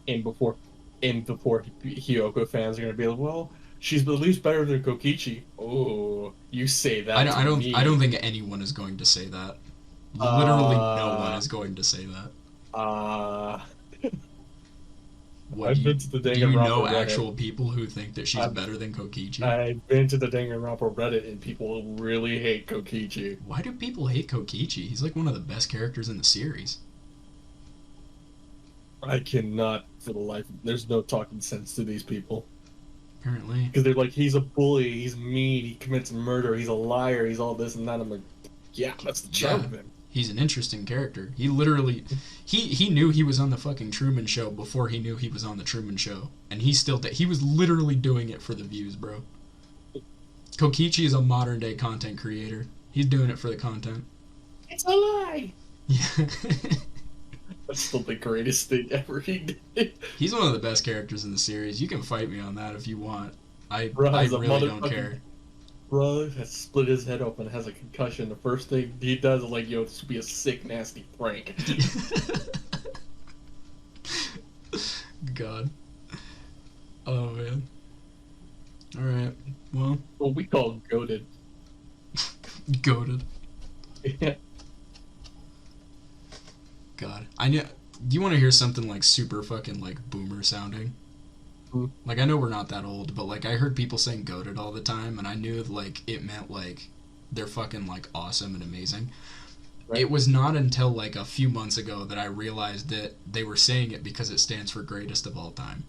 B: And before Hyoko fans are going to be like, well, she's at least better than Kokichi. Oh, you say that
A: I don't think anyone is going to say that. Literally no one is going to say that.
B: I've been to the Danganronpa
A: do you know
B: Reddit.
A: actual people who think that she's better than Kokichi?
B: I've been to the Danganronpa Reddit and people really hate Kokichi.
A: Why do people hate Kokichi? He's like one of the best characters in the series.
B: I cannot, for the life... There's no talking sense to these people.
A: Apparently.
B: Because they're like, he's a bully, he's mean, he commits murder, he's a liar, he's all this and that. I'm like, yeah, that's the charm of him.
A: He's an interesting character. He literally... He knew he was on the fucking Truman Show before he knew he was on the Truman Show. And he still... He was literally doing it for the views, bro. Kokichi is a modern-day content creator. He's doing it for the content.
B: It's a lie!
A: Yeah.
B: That's still the greatest thing ever he did.
A: He's one of the best characters in the series. You can fight me on that if you want. I
B: really
A: don't care.
B: Bro has split his head open, has a concussion. The first thing he does is like, yo, this would be a sick, nasty prank.
A: God. Oh, man. Alright, well.
B: Well, we call him goated.
A: Goated.
B: Yeah.
A: God. Do you want to hear something, like, super fucking, like, boomer sounding? Like, I know we're not that old, but, like, I heard people saying goated all the time, and I knew, like, it meant, like, they're fucking, like, awesome and amazing. Right. It was not until, like, a few months ago that I realized that they were saying it because it stands for greatest of all time.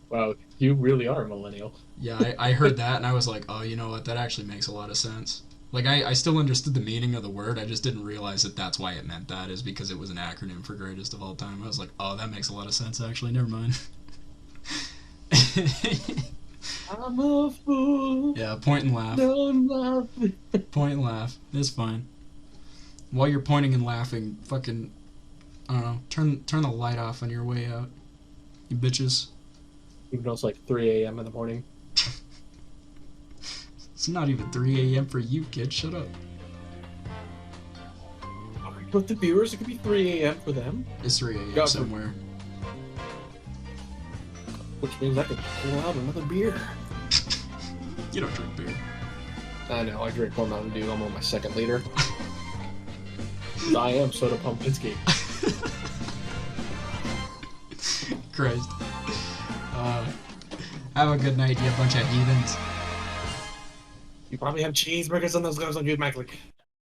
B: Wow, you really are a millennial.
A: Yeah, I heard that, and I was like, oh, you know what, that actually makes a lot of sense. Like, I still understood the meaning of the word, I just didn't realize that that's why it meant that, is because it was an acronym for greatest of all time. I was like, oh, that makes a lot of sense, actually, never mind.
B: I'm a fool.
A: Yeah, point and laugh.
B: Don't laugh.
A: Point and laugh, it's fine. While you're pointing and laughing, fucking, I don't know, turn the light off on your way out, you bitches.
B: Even though it's like 3 a.m. in the morning.
A: It's not even 3 a.m. for you, kid. Shut up.
B: But the viewers, it could be 3 a.m. for them.
A: It's 3 a.m. somewhere.
B: Which means I could pull out another beer.
A: You don't drink beer.
B: I know, I drink one Mountain Dew. I'm on my second liter. I am Soda Pumpkinski.
A: Christ. Have a good night, you bunch of heathens.
B: You probably have cheeseburgers on those guys on Good Mac.